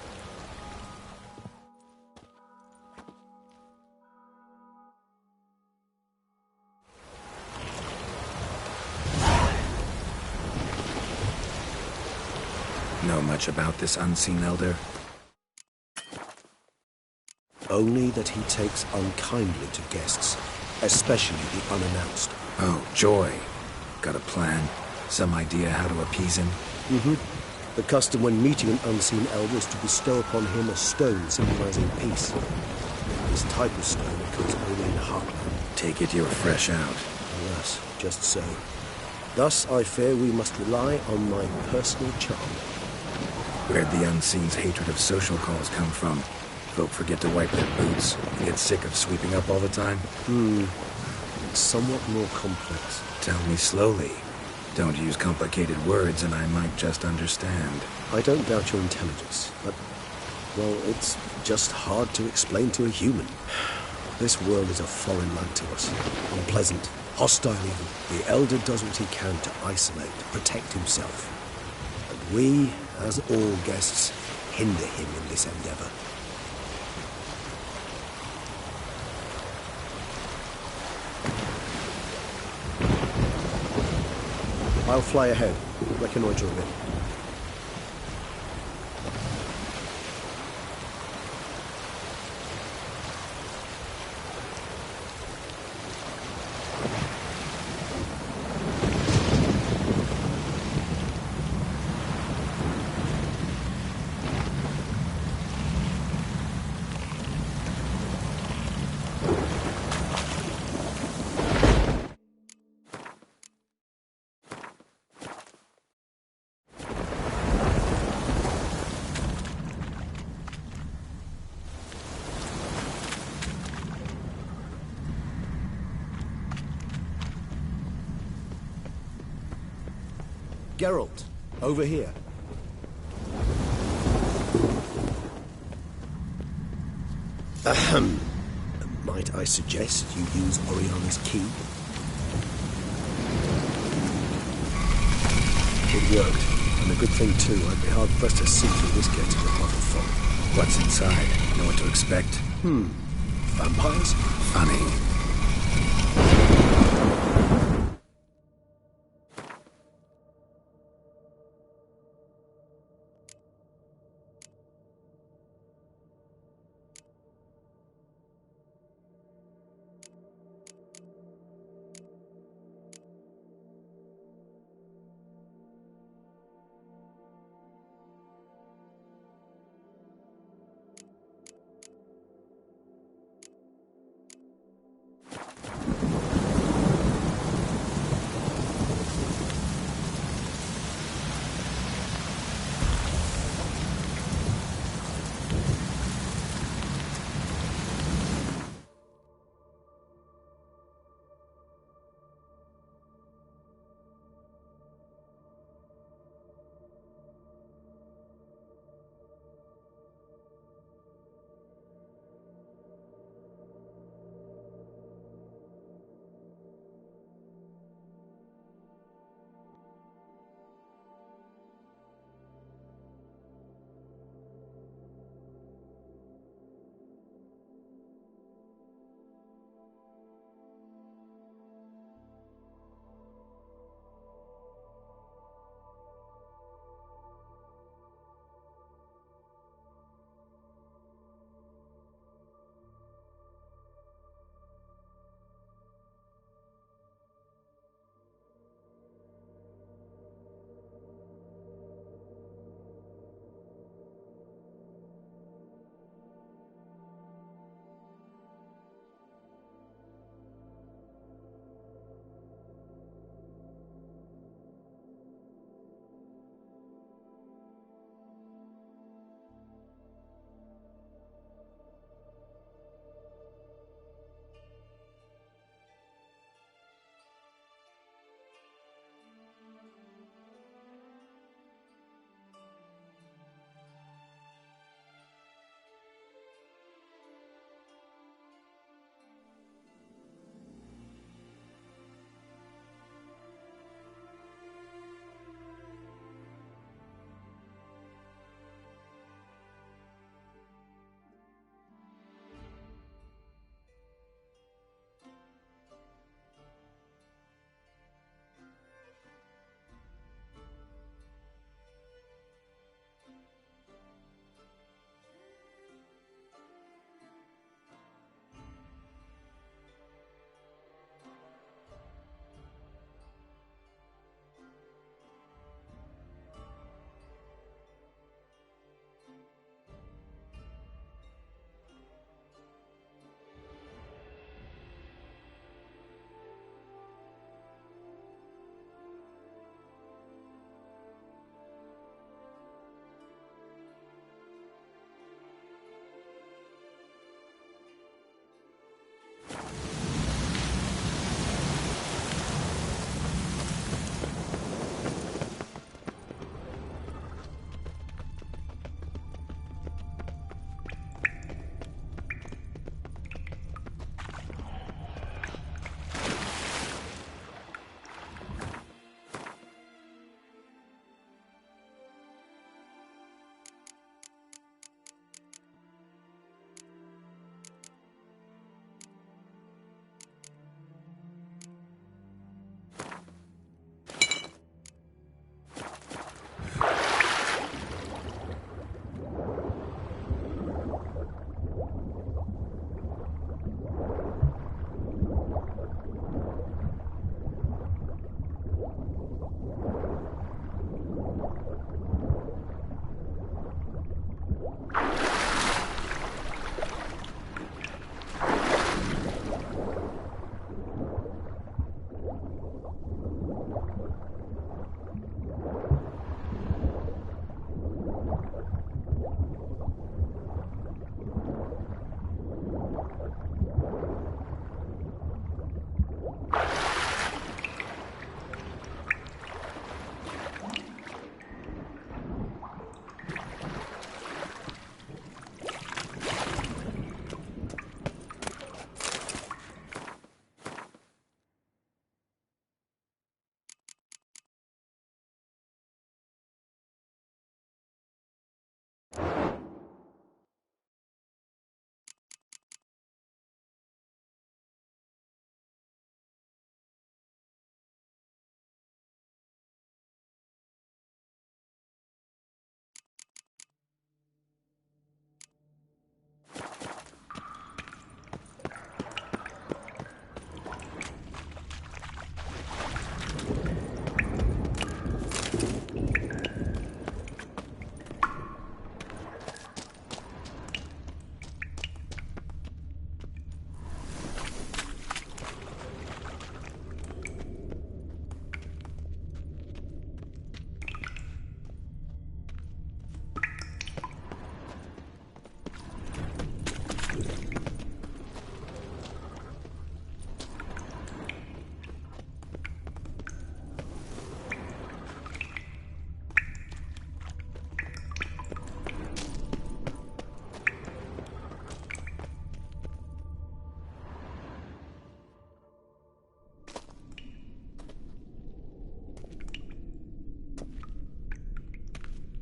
Know much about this unseen elder? Only that he takes unkindly to guests, especially the unannounced. Oh, joy. Got a plan? Some idea how to appease him? The custom when meeting an unseen elder is to bestow upon him a stone symbolizing peace. This type of stone occurs only in the heartland. Take it you're fresh out. Alas, just so. Thus, I fear we must rely on my personal charm. Where'd the unseen's hatred of social calls come from? Folk forget to wipe their boots. They get sick of sweeping up all the time? It's somewhat more complex. Tell me slowly. Don't use complicated words and I might just understand. I don't doubt your intelligence, but, well, it's just hard to explain to a human. This world is a foreign land to us. Unpleasant, hostile even. The Elder does what he can to isolate, protect himself. And we, as all guests, hinder him in this endeavor. I'll fly ahead, reconnoitre a bit. Geralt, over here. Ahem. Might I suggest you use Oriana's key? It worked. And a good thing too. I'd be hard-pressed to see through this gate of a puff of fog. What's inside? Know what to expect? Vampires? Funny.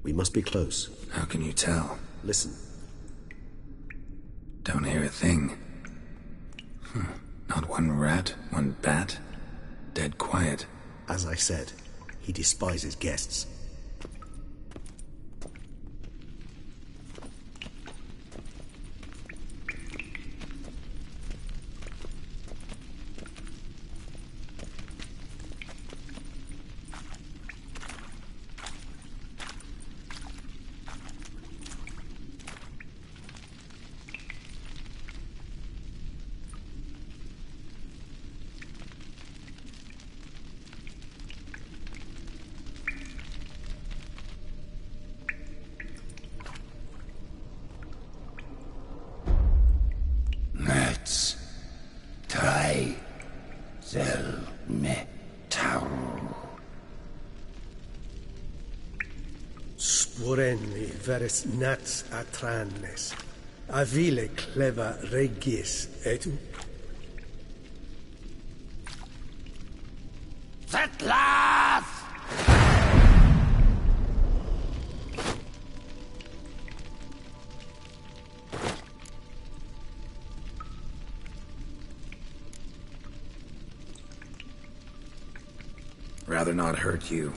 We must be close. How can you tell? Listen. Don't hear a thing. Not one rat, one bat. Dead quiet. As I said, he despises guests. Let's try the metal. Sporenni veris nats atrannes. Avile cleva regis etu. Settlers! Rather not hurt you.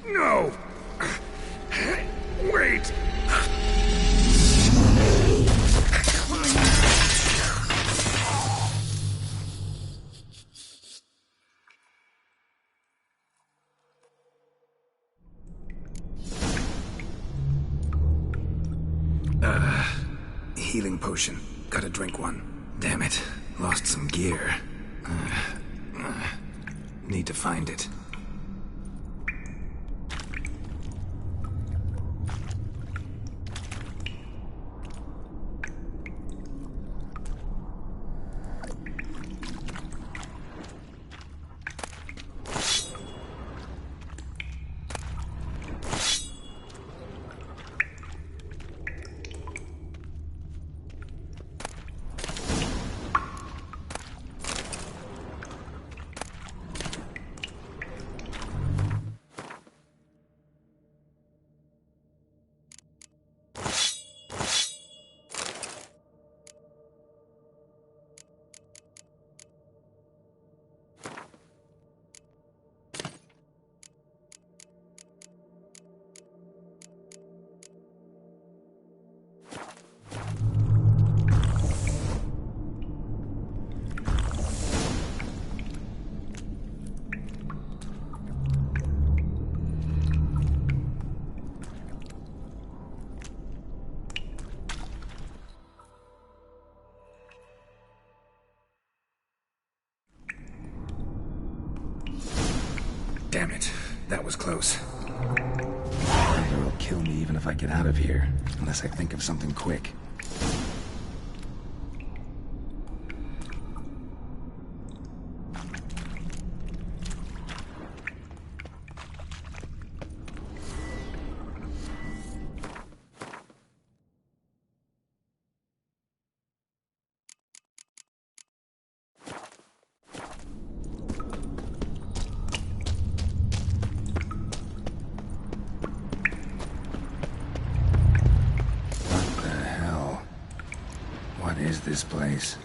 No! Wait! Healing potion. Gotta drink one. Damn it. Lost some gear. Need to find it. Damn it. That was close. Thunder will kill me even if I get out of here. Unless I think of something quick. What is this place?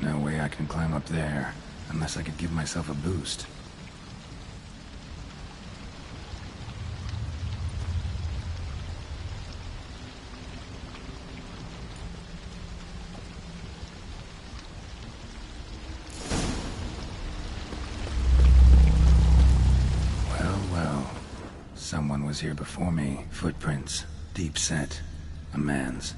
No way I can climb up there, unless I could give myself a boost. Someone was here before me. Footprints. Deep set. A man's.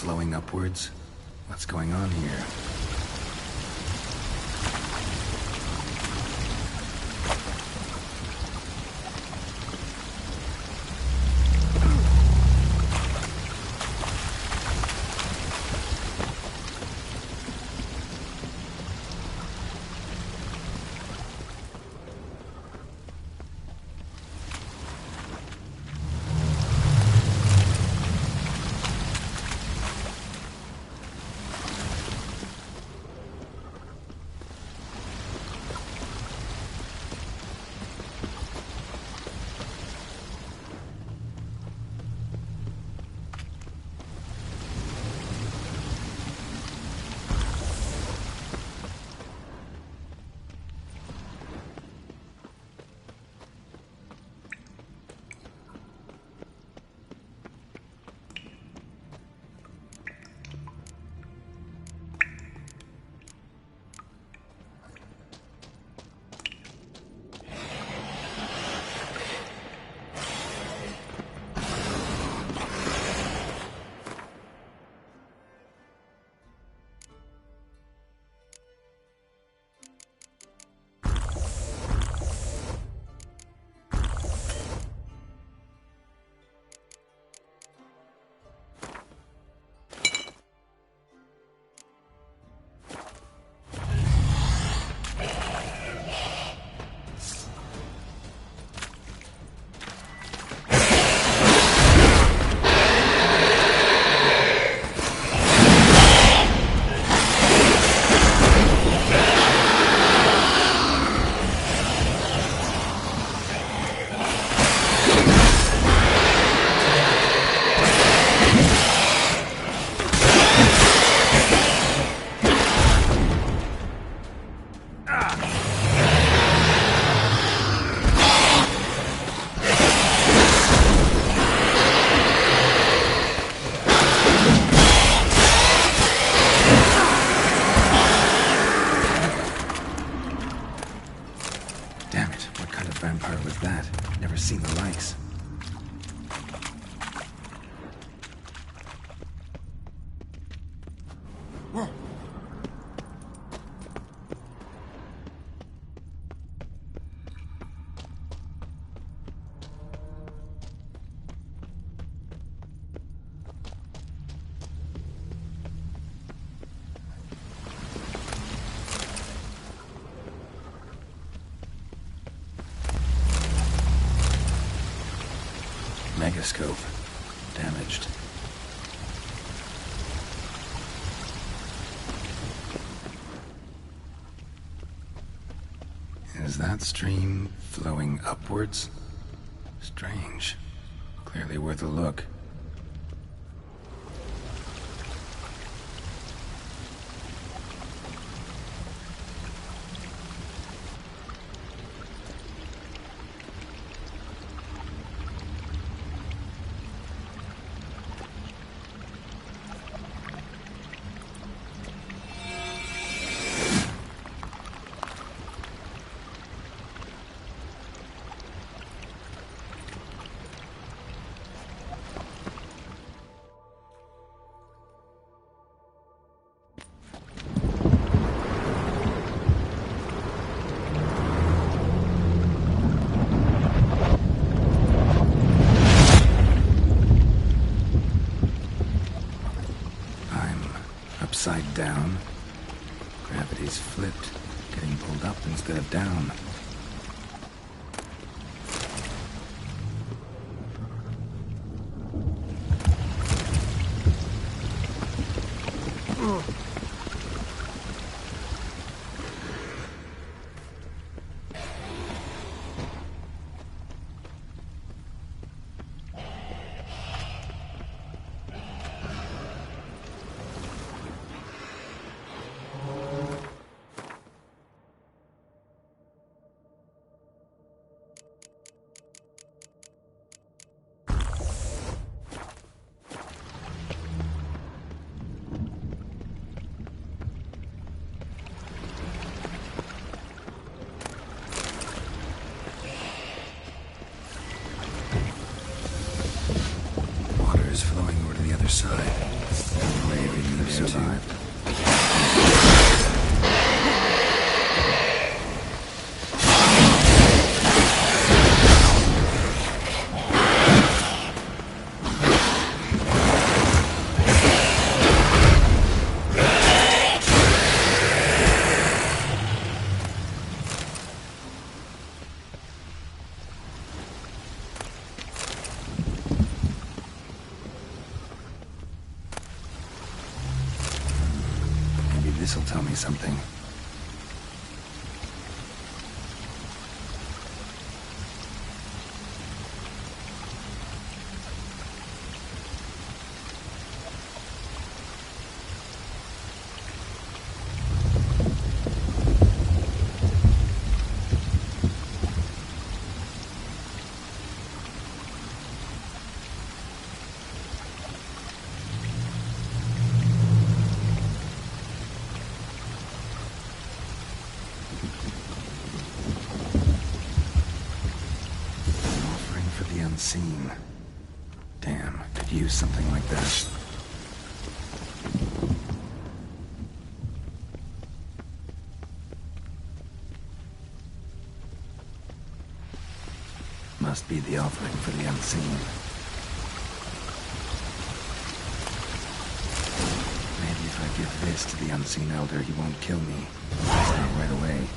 flowing upwards? What's going on here? Seen the likes. Megascope. Damaged. Is that stream flowing upwards? Strange. Clearly worth a look. Upside down. Gravity's flipped, getting pulled up instead of down. something. Unseen. Damn, could use something like that. Must be the offering for the unseen. Maybe if I give this to the unseen elder, he won't kill me. Just not right away.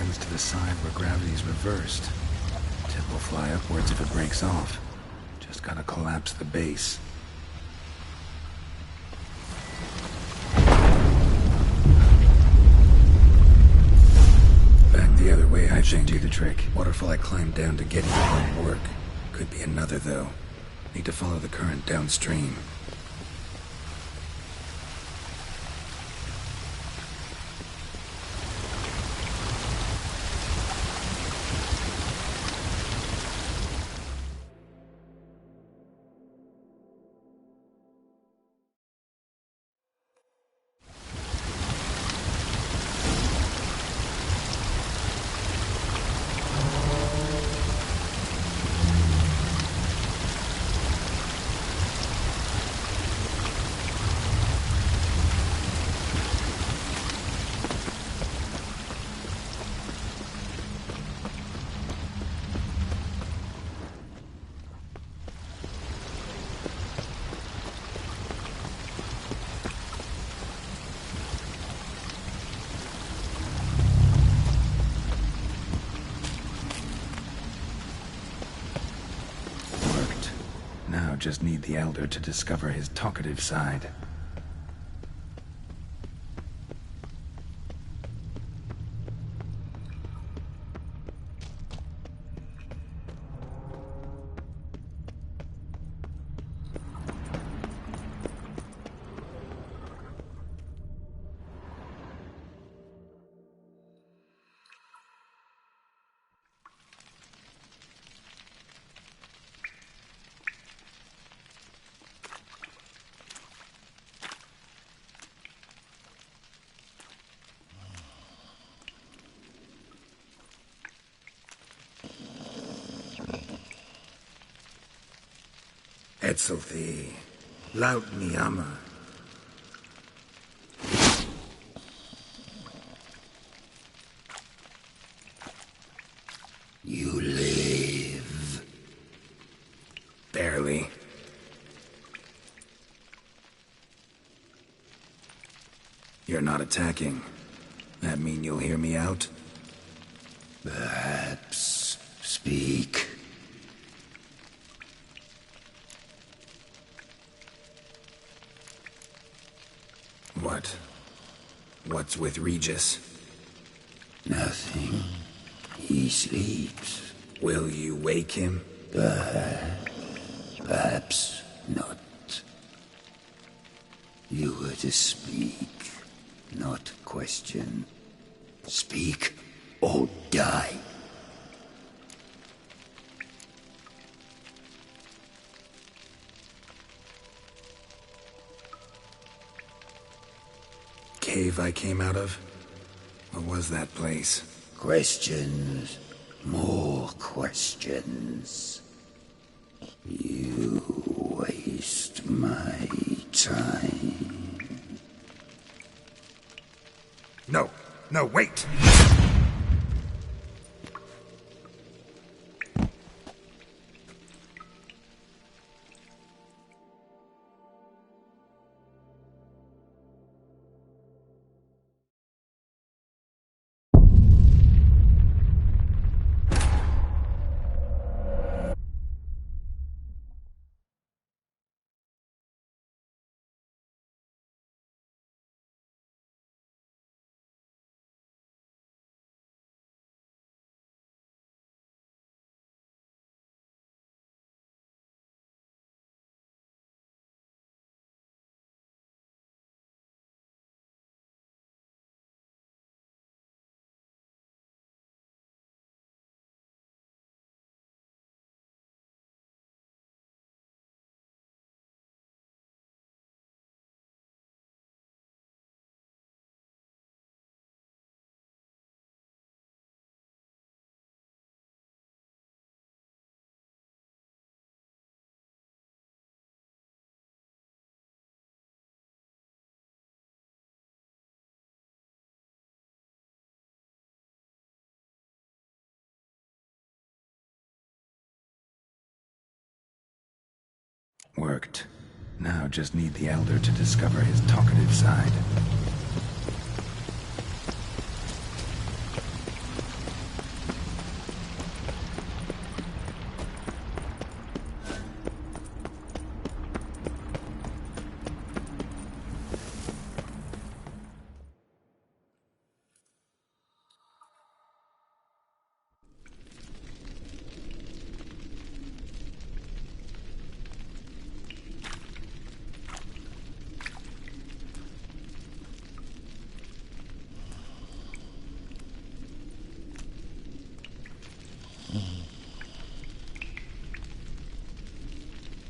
To the side where gravity's reversed. Tip will fly upwards if it breaks off. Just gotta collapse the base. Back the other way, I think. Do the trick. Waterfall I climbed down to get here won't work. Could be another, though. Need to follow the current downstream. Just need the elder to discover his talkative side. Etzelthi, laut Miyama. You live. Barely. You're not attacking. That mean you'll hear me out? Perhaps. Speak. What? What's with Regis? Nothing. He sleeps. Will you wake him? Perhaps not. You were to speak, not question. Speak or die. Cave I came out of? What was that place? Questions. More questions. You waste my time. No, wait! Worked. Now just need the Elder to discover his talkative side.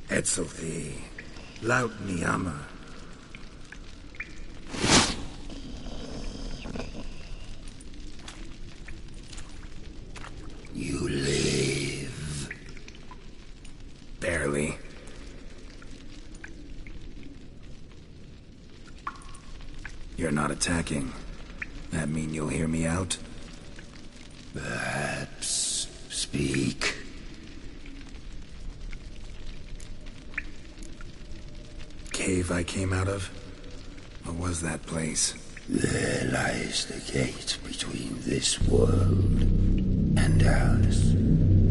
Etzelthi, laut Niyama. You live. Barely. You're not attacking. That mean you'll hear me out? Perhaps. Speak. Cave I came out of? What was that place? There lies the gate between this world and ours.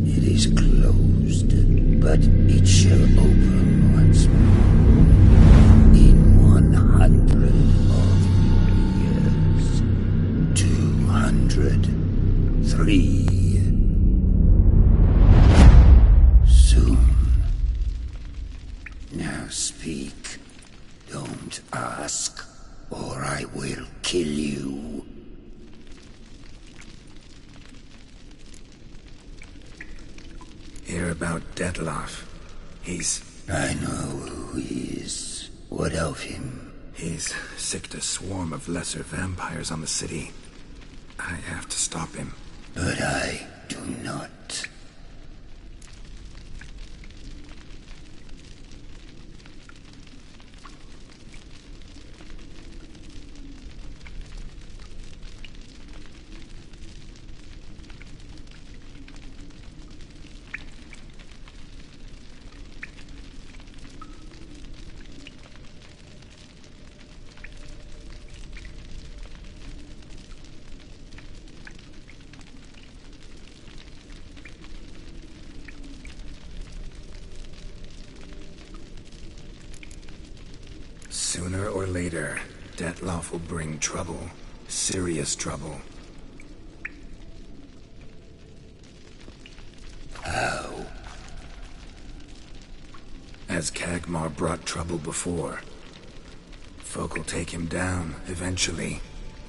It is closed, but it shall open once more. In 100 of years. 203. Soon. Now speak. Don't ask, or I will kill you. Hear about Detloff. I know who he is. What of him? He's sicked a swarm of lesser vampires on the city. I have to stop him. But I do not. Sooner or later, Detloff will bring trouble. Serious trouble. How? As Kagmar brought trouble before. Folk will take him down, eventually.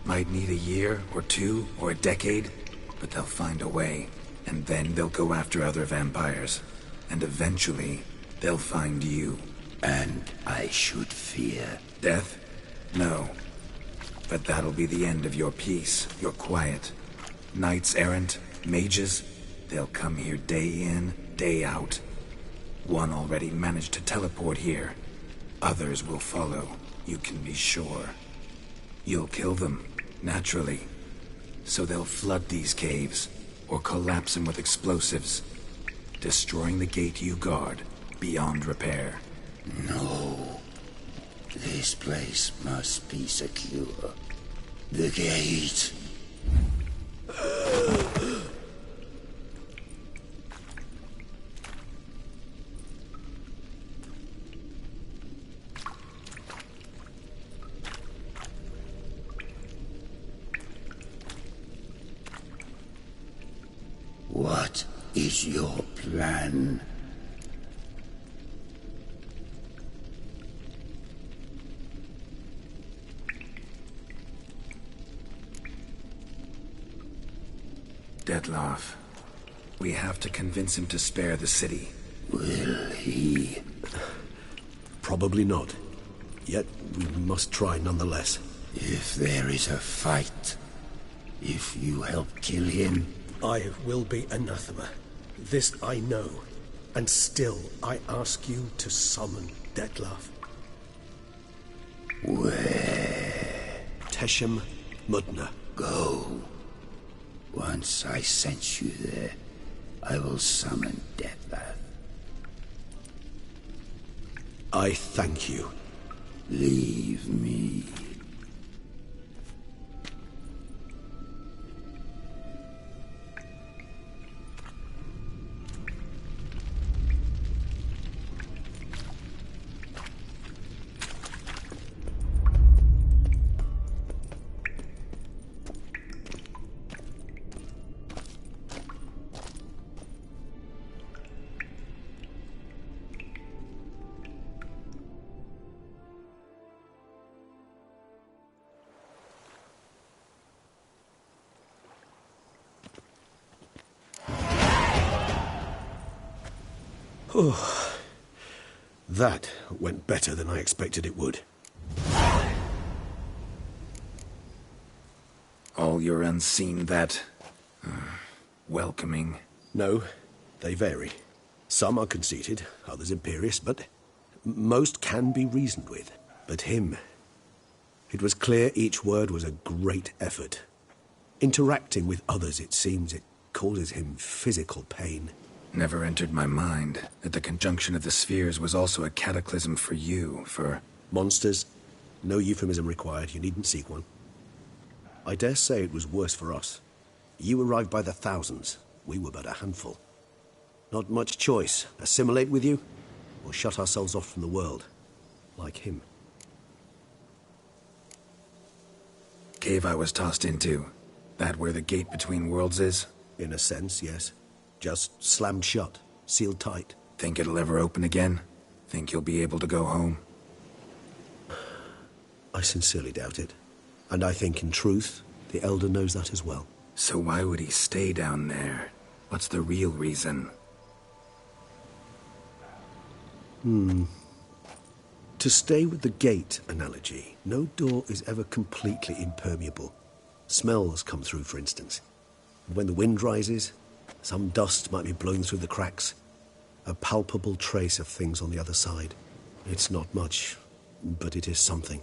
Might need a year, or two, or a decade, but they'll find a way. And then they'll go after other vampires. And eventually, they'll find you. And I should fear death? No. But that'll be the end of your peace, your quiet. Knights errant, mages, they'll come here day in, day out. One already managed to teleport here. Others will follow, you can be sure. You'll kill them, naturally. So they'll flood these caves, or collapse them with explosives, destroying the gate you guard beyond repair. No. This place must be secure. The gate. What is your plan? Dettlaff, we have to convince him to spare the city. Will he? Probably not. Yet we must try nonetheless. If there is a fight, if you help kill him, I will be anathema. This I know. And still I ask you to summon Dettlaff. Where? Teshem Mudna. Go. Once I sense you there, I will summon Dettlaff. I thank you. Leave me. Oh, that went better than I expected it would. All your unseen that... welcoming. No, they vary. Some are conceited, others imperious, but most can be reasoned with. But him... It was clear each word was a great effort. Interacting with others, it seems, it causes him physical pain. Never entered my mind that the conjunction of the spheres was also a cataclysm for you, for... Monsters. No euphemism required, you needn't seek one. I dare say it was worse for us. You arrived by the thousands, we were but a handful. Not much choice, assimilate with you, or shut ourselves off from the world, like him. Cave I was tossed into, that where the gate between worlds is? In a sense, yes. Just slammed shut, sealed tight. Think it'll ever open again? Think you'll be able to go home? I sincerely doubt it. And I think, in truth, the Elder knows that as well. So why would he stay down there? What's the real reason? To stay with the gate analogy, no door is ever completely impermeable. Smells come through, for instance. And when the wind rises, some dust might be blown through the cracks. A palpable trace of things on the other side. It's not much, but it is something.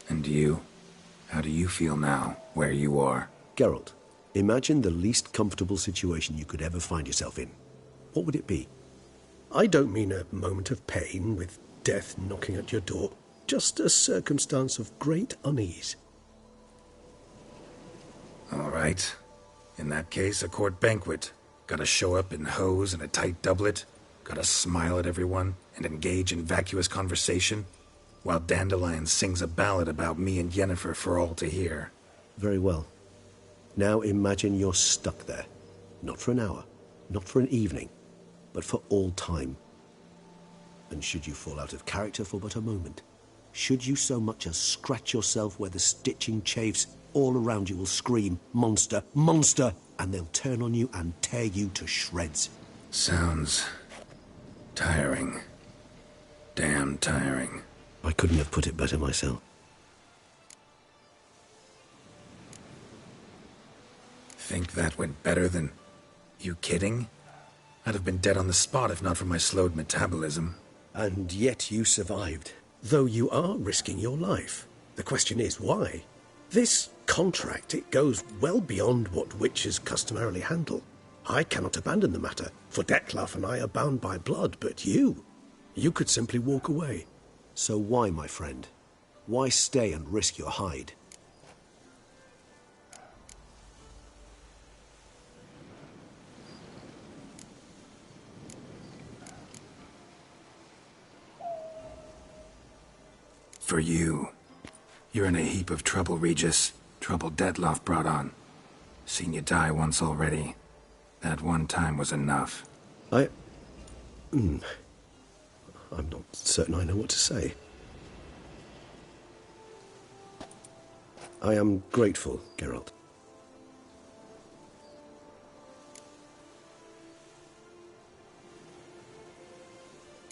And you? How do you feel now, where you are? Geralt, imagine the least comfortable situation you could ever find yourself in. What would it be? I don't mean a moment of pain with death knocking at your door. Just a circumstance of great unease. All right. In that case, a court banquet. Gotta show up in hose and a tight doublet. Gotta smile at everyone and engage in vacuous conversation. While Dandelion sings a ballad about me and Yennefer for all to hear. Very well. Now imagine you're stuck there. Not for an hour, not for an evening, but for all time. And should you fall out of character for but a moment, should you so much as scratch yourself where the stitching chafes, all around you will scream, "Monster! Monster!" and they'll turn on you and tear you to shreds. Sounds tiring. Damn tiring. I couldn't have put it better myself. Think that went better than... You kidding? I'd have been dead on the spot if not for my slowed metabolism. And yet you survived, though you are risking your life. The question is, why? This contract, it goes well beyond what witches customarily handle. I cannot abandon the matter, for Detlef and I are bound by blood, but you could simply walk away. So why, my friend? Why stay and risk your hide? For you. You're in a heap of trouble, Regis. Trouble Detlef brought on. Seen you die once already. That one time was enough. I'm not certain I know what to say. I am grateful, Geralt.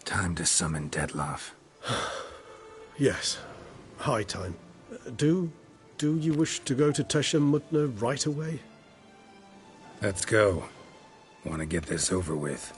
Time to summon Detlef. Yes, high time. Do you wish to go to Teshem Mutna right away? Let's go. Want to get this over with.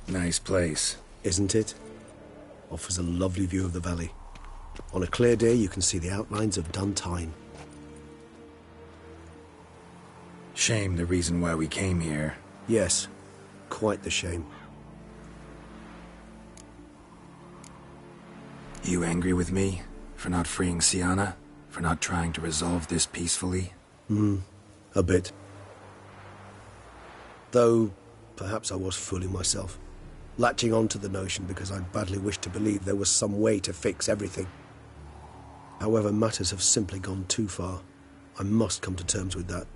Nice place. Isn't it? Offers a lovely view of the valley. On a clear day, you can see the outlines of Duntine. Shame the reason why we came here. Yes, quite the shame. You angry with me? For not freeing Siana? For not trying to resolve this peacefully? A bit. Though, perhaps I was fooling myself. Latching on to the notion because I badly wished to believe there was some way to fix everything. However, matters have simply gone too far. I must come to terms with that.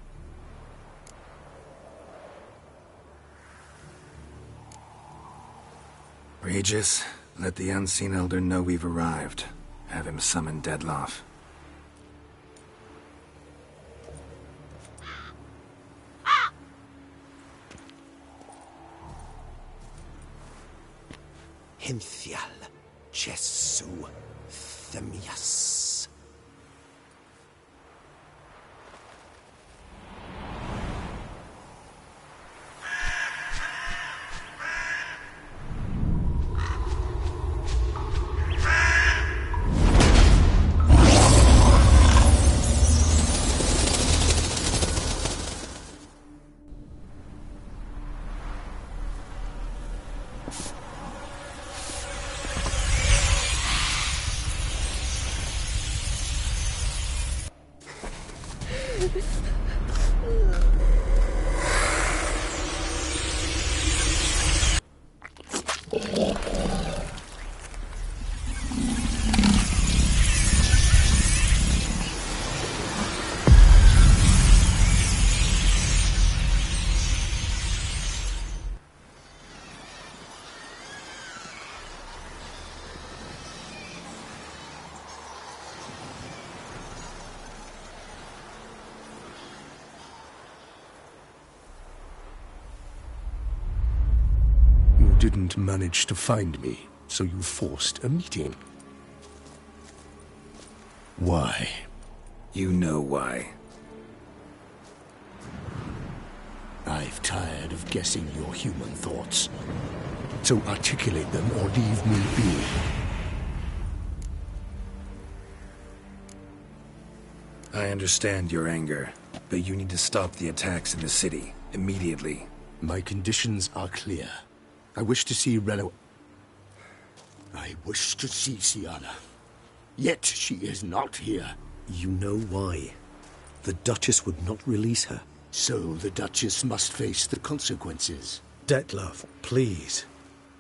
Regis, let the Unseen Elder know we've arrived. Have him summon Detlef. Hinthial, Jesu, Themias. Didn't manage to find me, so you forced a meeting. Why? You know why. I've tired of guessing your human thoughts. So articulate them or leave me be. I understand your anger, but you need to stop the attacks in the city, immediately. My conditions are clear. I wish to see Relo... I wish to see Siana. Yet she is not here. You know why. The Duchess would not release her. So the Duchess must face the consequences. Detlef, please.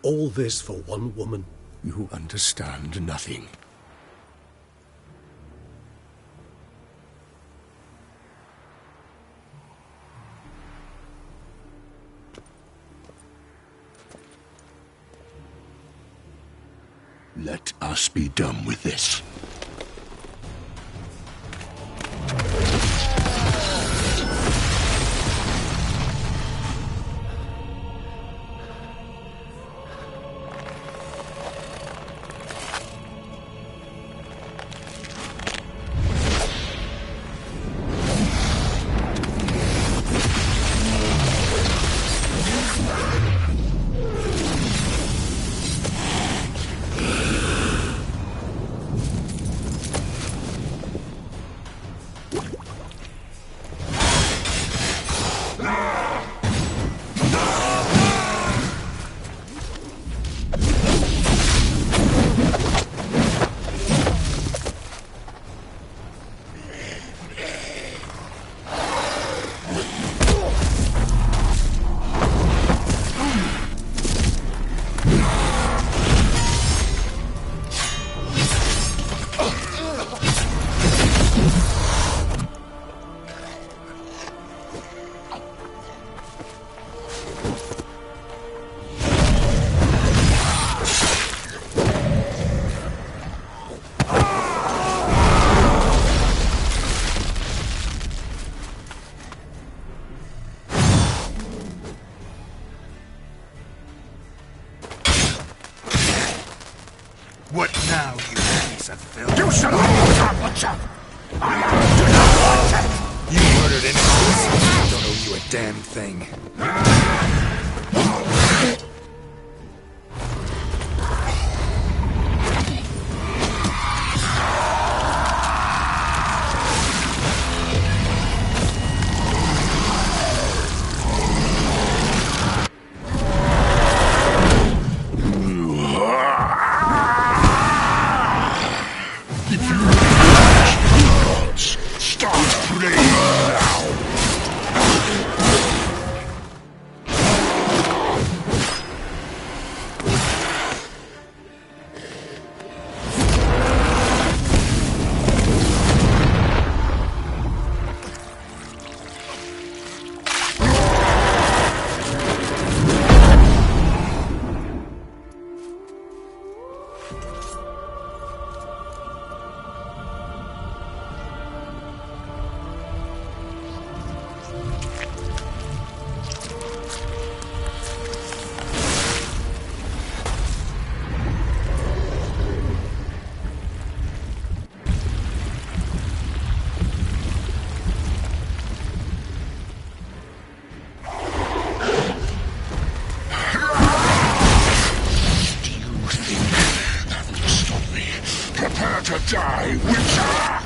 All this for one woman? You understand nothing. Let us be done with this. What now, you piece of filth? You shall have a chop! I do not want it! You murdered innocents. I don't owe you a damn thing. Prepare to die, Witcher!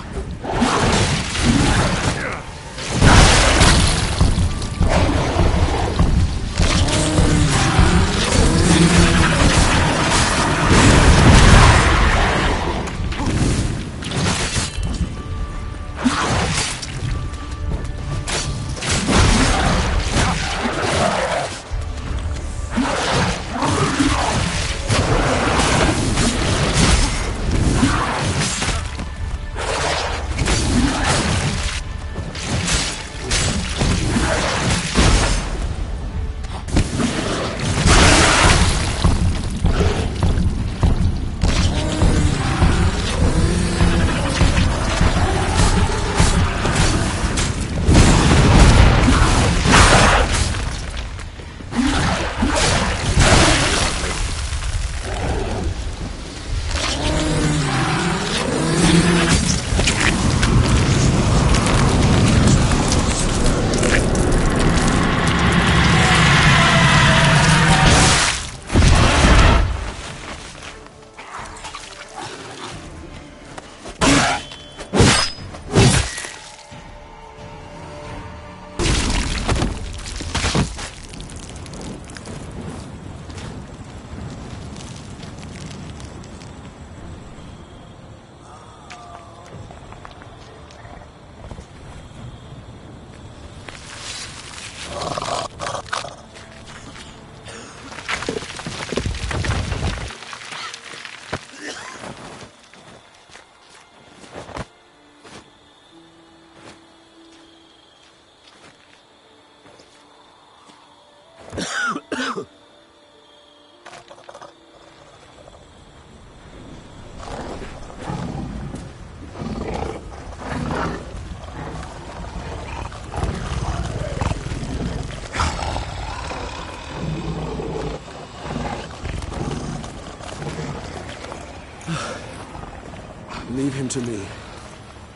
Leave him to me.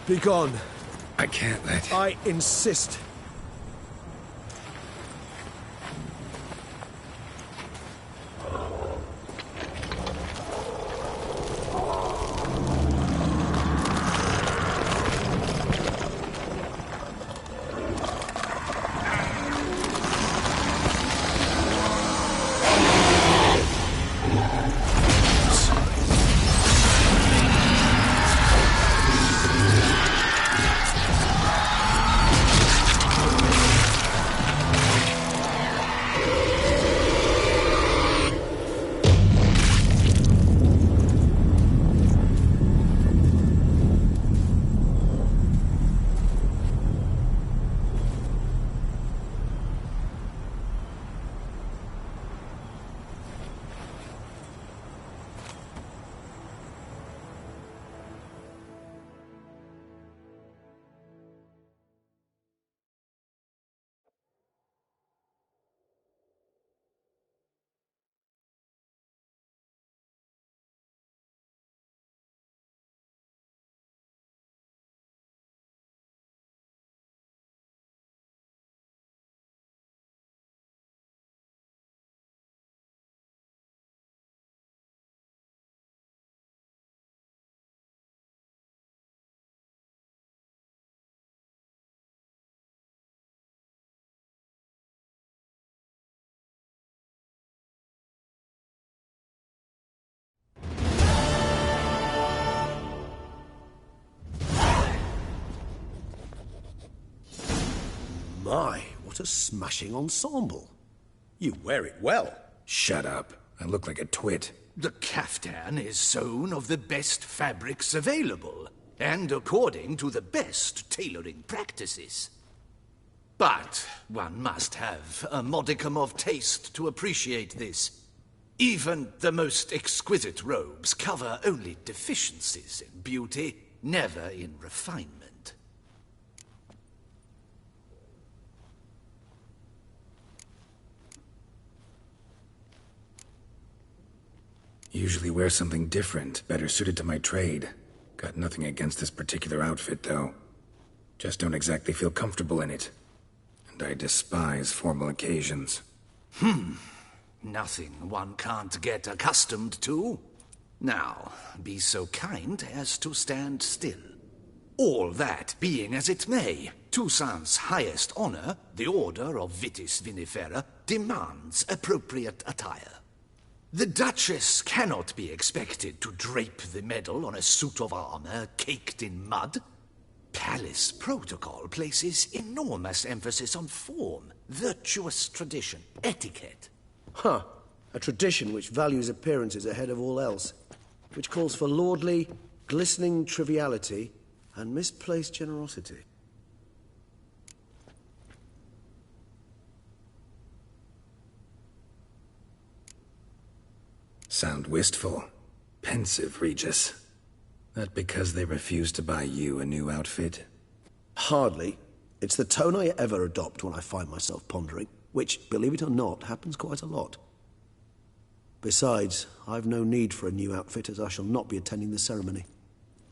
Be gone. I can't let... I insist. My, what a smashing ensemble. You wear it well. Shut up. I look like a twit. The caftan is sewn of the best fabrics available, and according to the best tailoring practices. But one must have a modicum of taste to appreciate this. Even the most exquisite robes cover only deficiencies in beauty, never in refinement. Usually wear something different, better suited to my trade. Got nothing against this particular outfit, though. Just don't exactly feel comfortable in it. And I despise formal occasions. Nothing one can't get accustomed to. Now, be so kind as to stand still. All that being as it may, Toussaint's highest honor, the Order of Vitis Vinifera, demands appropriate attire. The Duchess cannot be expected to drape the medal on a suit of armor caked in mud. Palace protocol places enormous emphasis on form, virtuous tradition, etiquette. Huh. A tradition which values appearances ahead of all else. Which calls for lordly, glistening triviality and misplaced generosity. Sound wistful. Pensive, Regis. That because they refused to buy you a new outfit? Hardly. It's the tone I ever adopt when I find myself pondering, which, believe it or not, happens quite a lot. Besides, I've no need for a new outfit as I shall not be attending the ceremony.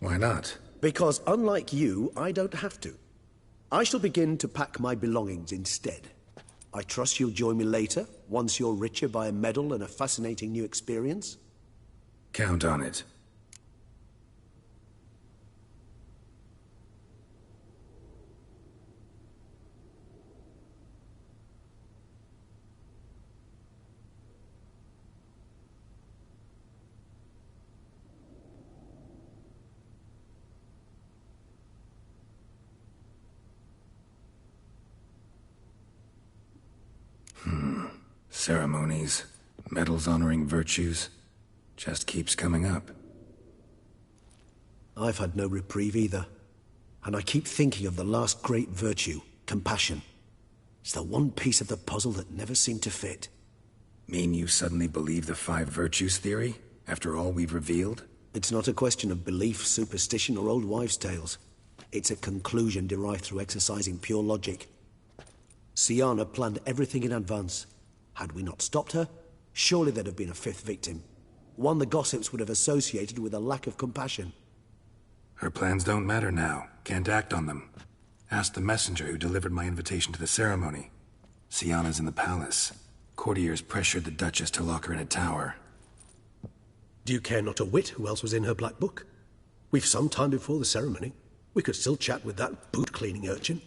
Why not? Because unlike you, I don't have to. I shall begin to pack my belongings instead. I trust you'll join me later, once you're richer by a medal and a fascinating new experience? Count on it. Ceremonies, medals honoring virtues, just keeps coming up. I've had no reprieve either. And I keep thinking of the last great virtue, compassion. It's the one piece of the puzzle that never seemed to fit. Mean you suddenly believe the 5 virtues theory, after all we've revealed? It's not a question of belief, superstition, or old wives' tales. It's a conclusion derived through exercising pure logic. Siana planned everything in advance. Had we not stopped her, surely there'd have been a 5th victim. One the gossips would have associated with a lack of compassion. Her plans don't matter now. Can't act on them. Ask the messenger who delivered my invitation to the ceremony. Sienna's in the palace. Courtiers pressured the Duchess to lock her in a tower. Do you care not a whit who else was in her black book? We've some time before the ceremony. We could still chat with that boot-cleaning urchin.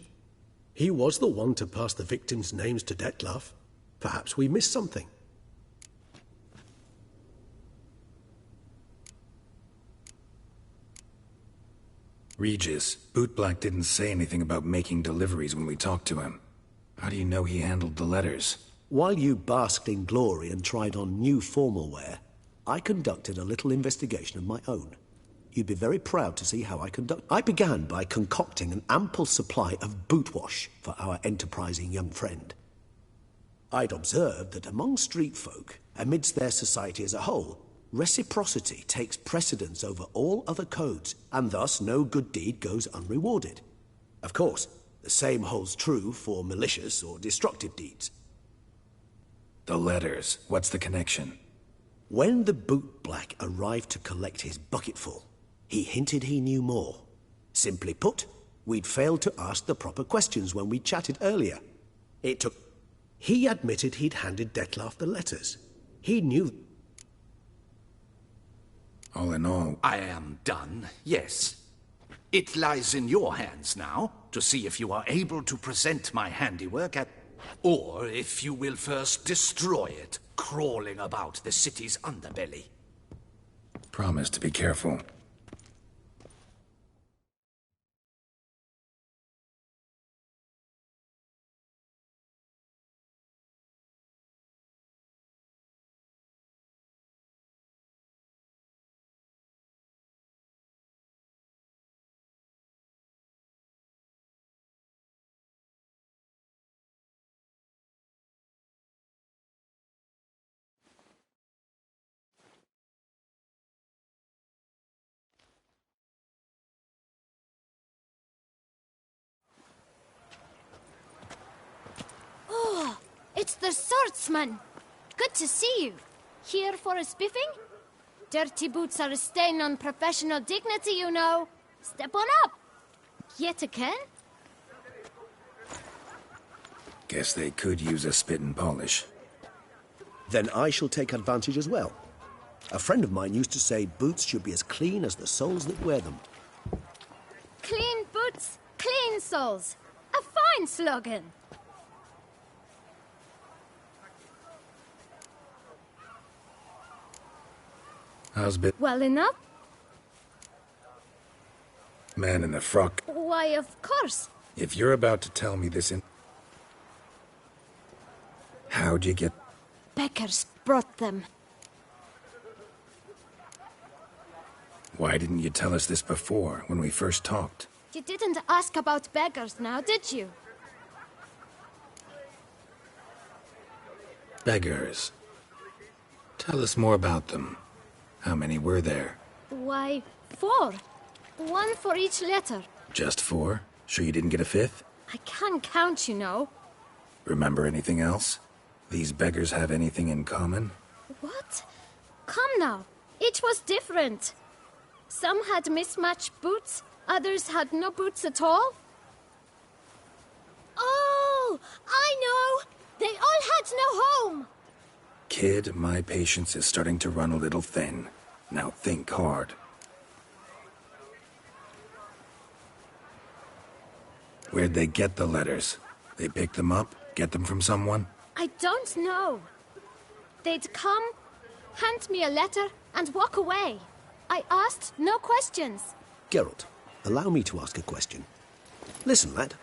He was the one to pass the victims' names to Detlef. Perhaps we missed something. Regis, Bootblack didn't say anything about making deliveries when we talked to him. How do you know he handled the letters? While you basked in glory and tried on new formal wear, I conducted a little investigation of my own. You'd be very proud to see how I began by concocting an ample supply of boot wash for our enterprising young friend. I'd observed that among street folk, amidst their society as a whole, reciprocity takes precedence over all other codes, and thus no good deed goes unrewarded. Of course, the same holds true for malicious or destructive deeds. The letters, what's the connection? When the bootblack arrived to collect his bucketful, he hinted he knew more. Simply put, we'd failed to ask the proper questions when we chatted earlier. He admitted he'd handed Detlef the letters. He knew... All in all... I am done, yes. It lies in your hands now to see if you are able to present my handiwork or if you will first destroy it, crawling about the city's underbelly. Promise to be careful. Oh, it's the swordsman. Good to see you. Here for a spiffing? Dirty boots are a stain on professional dignity, you know. Step on up. Yet again? Guess they could use a spit and polish. Then I shall take advantage as well. A friend of mine used to say boots should be as clean as the soles that wear them. Clean boots, clean soles. A fine slogan. How's bit? Well enough? Man in the frock. Why, of course. If you're about to tell me this How'd you get... Beggars brought them. Why didn't you tell us this before, when we first talked? You didn't ask about beggars now, did you? Beggars. Tell us more about them. How many were there? Why, 4. 1 for each letter. Just 4? Sure you didn't get a 5th? I can't count, you know. Remember anything else? These beggars have anything in common? What? Come now. Each was different. Some had mismatched boots, others had no boots at all. Oh, I know! They all had no home! Kid, my patience is starting to run a little thin. Now think hard. Where'd they get the letters? They pick them up? Get them from someone? I don't know. They'd come, hand me a letter, and walk away. I asked no questions. Geralt, allow me to ask a question. Listen, lad.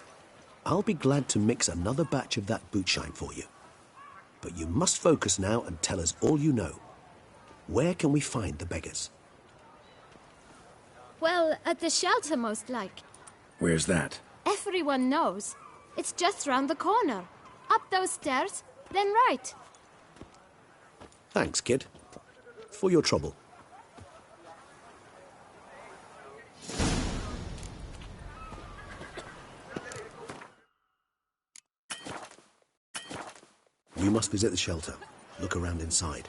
I'll be glad to mix another batch of that bootshine for you. But you must focus now and tell us all you know. Where can we find the beggars? Well, at the shelter, most like. Where's that? Everyone knows. It's just round the corner. Up those stairs, then right. Thanks, kid. For your trouble. We must visit the shelter. Look around inside.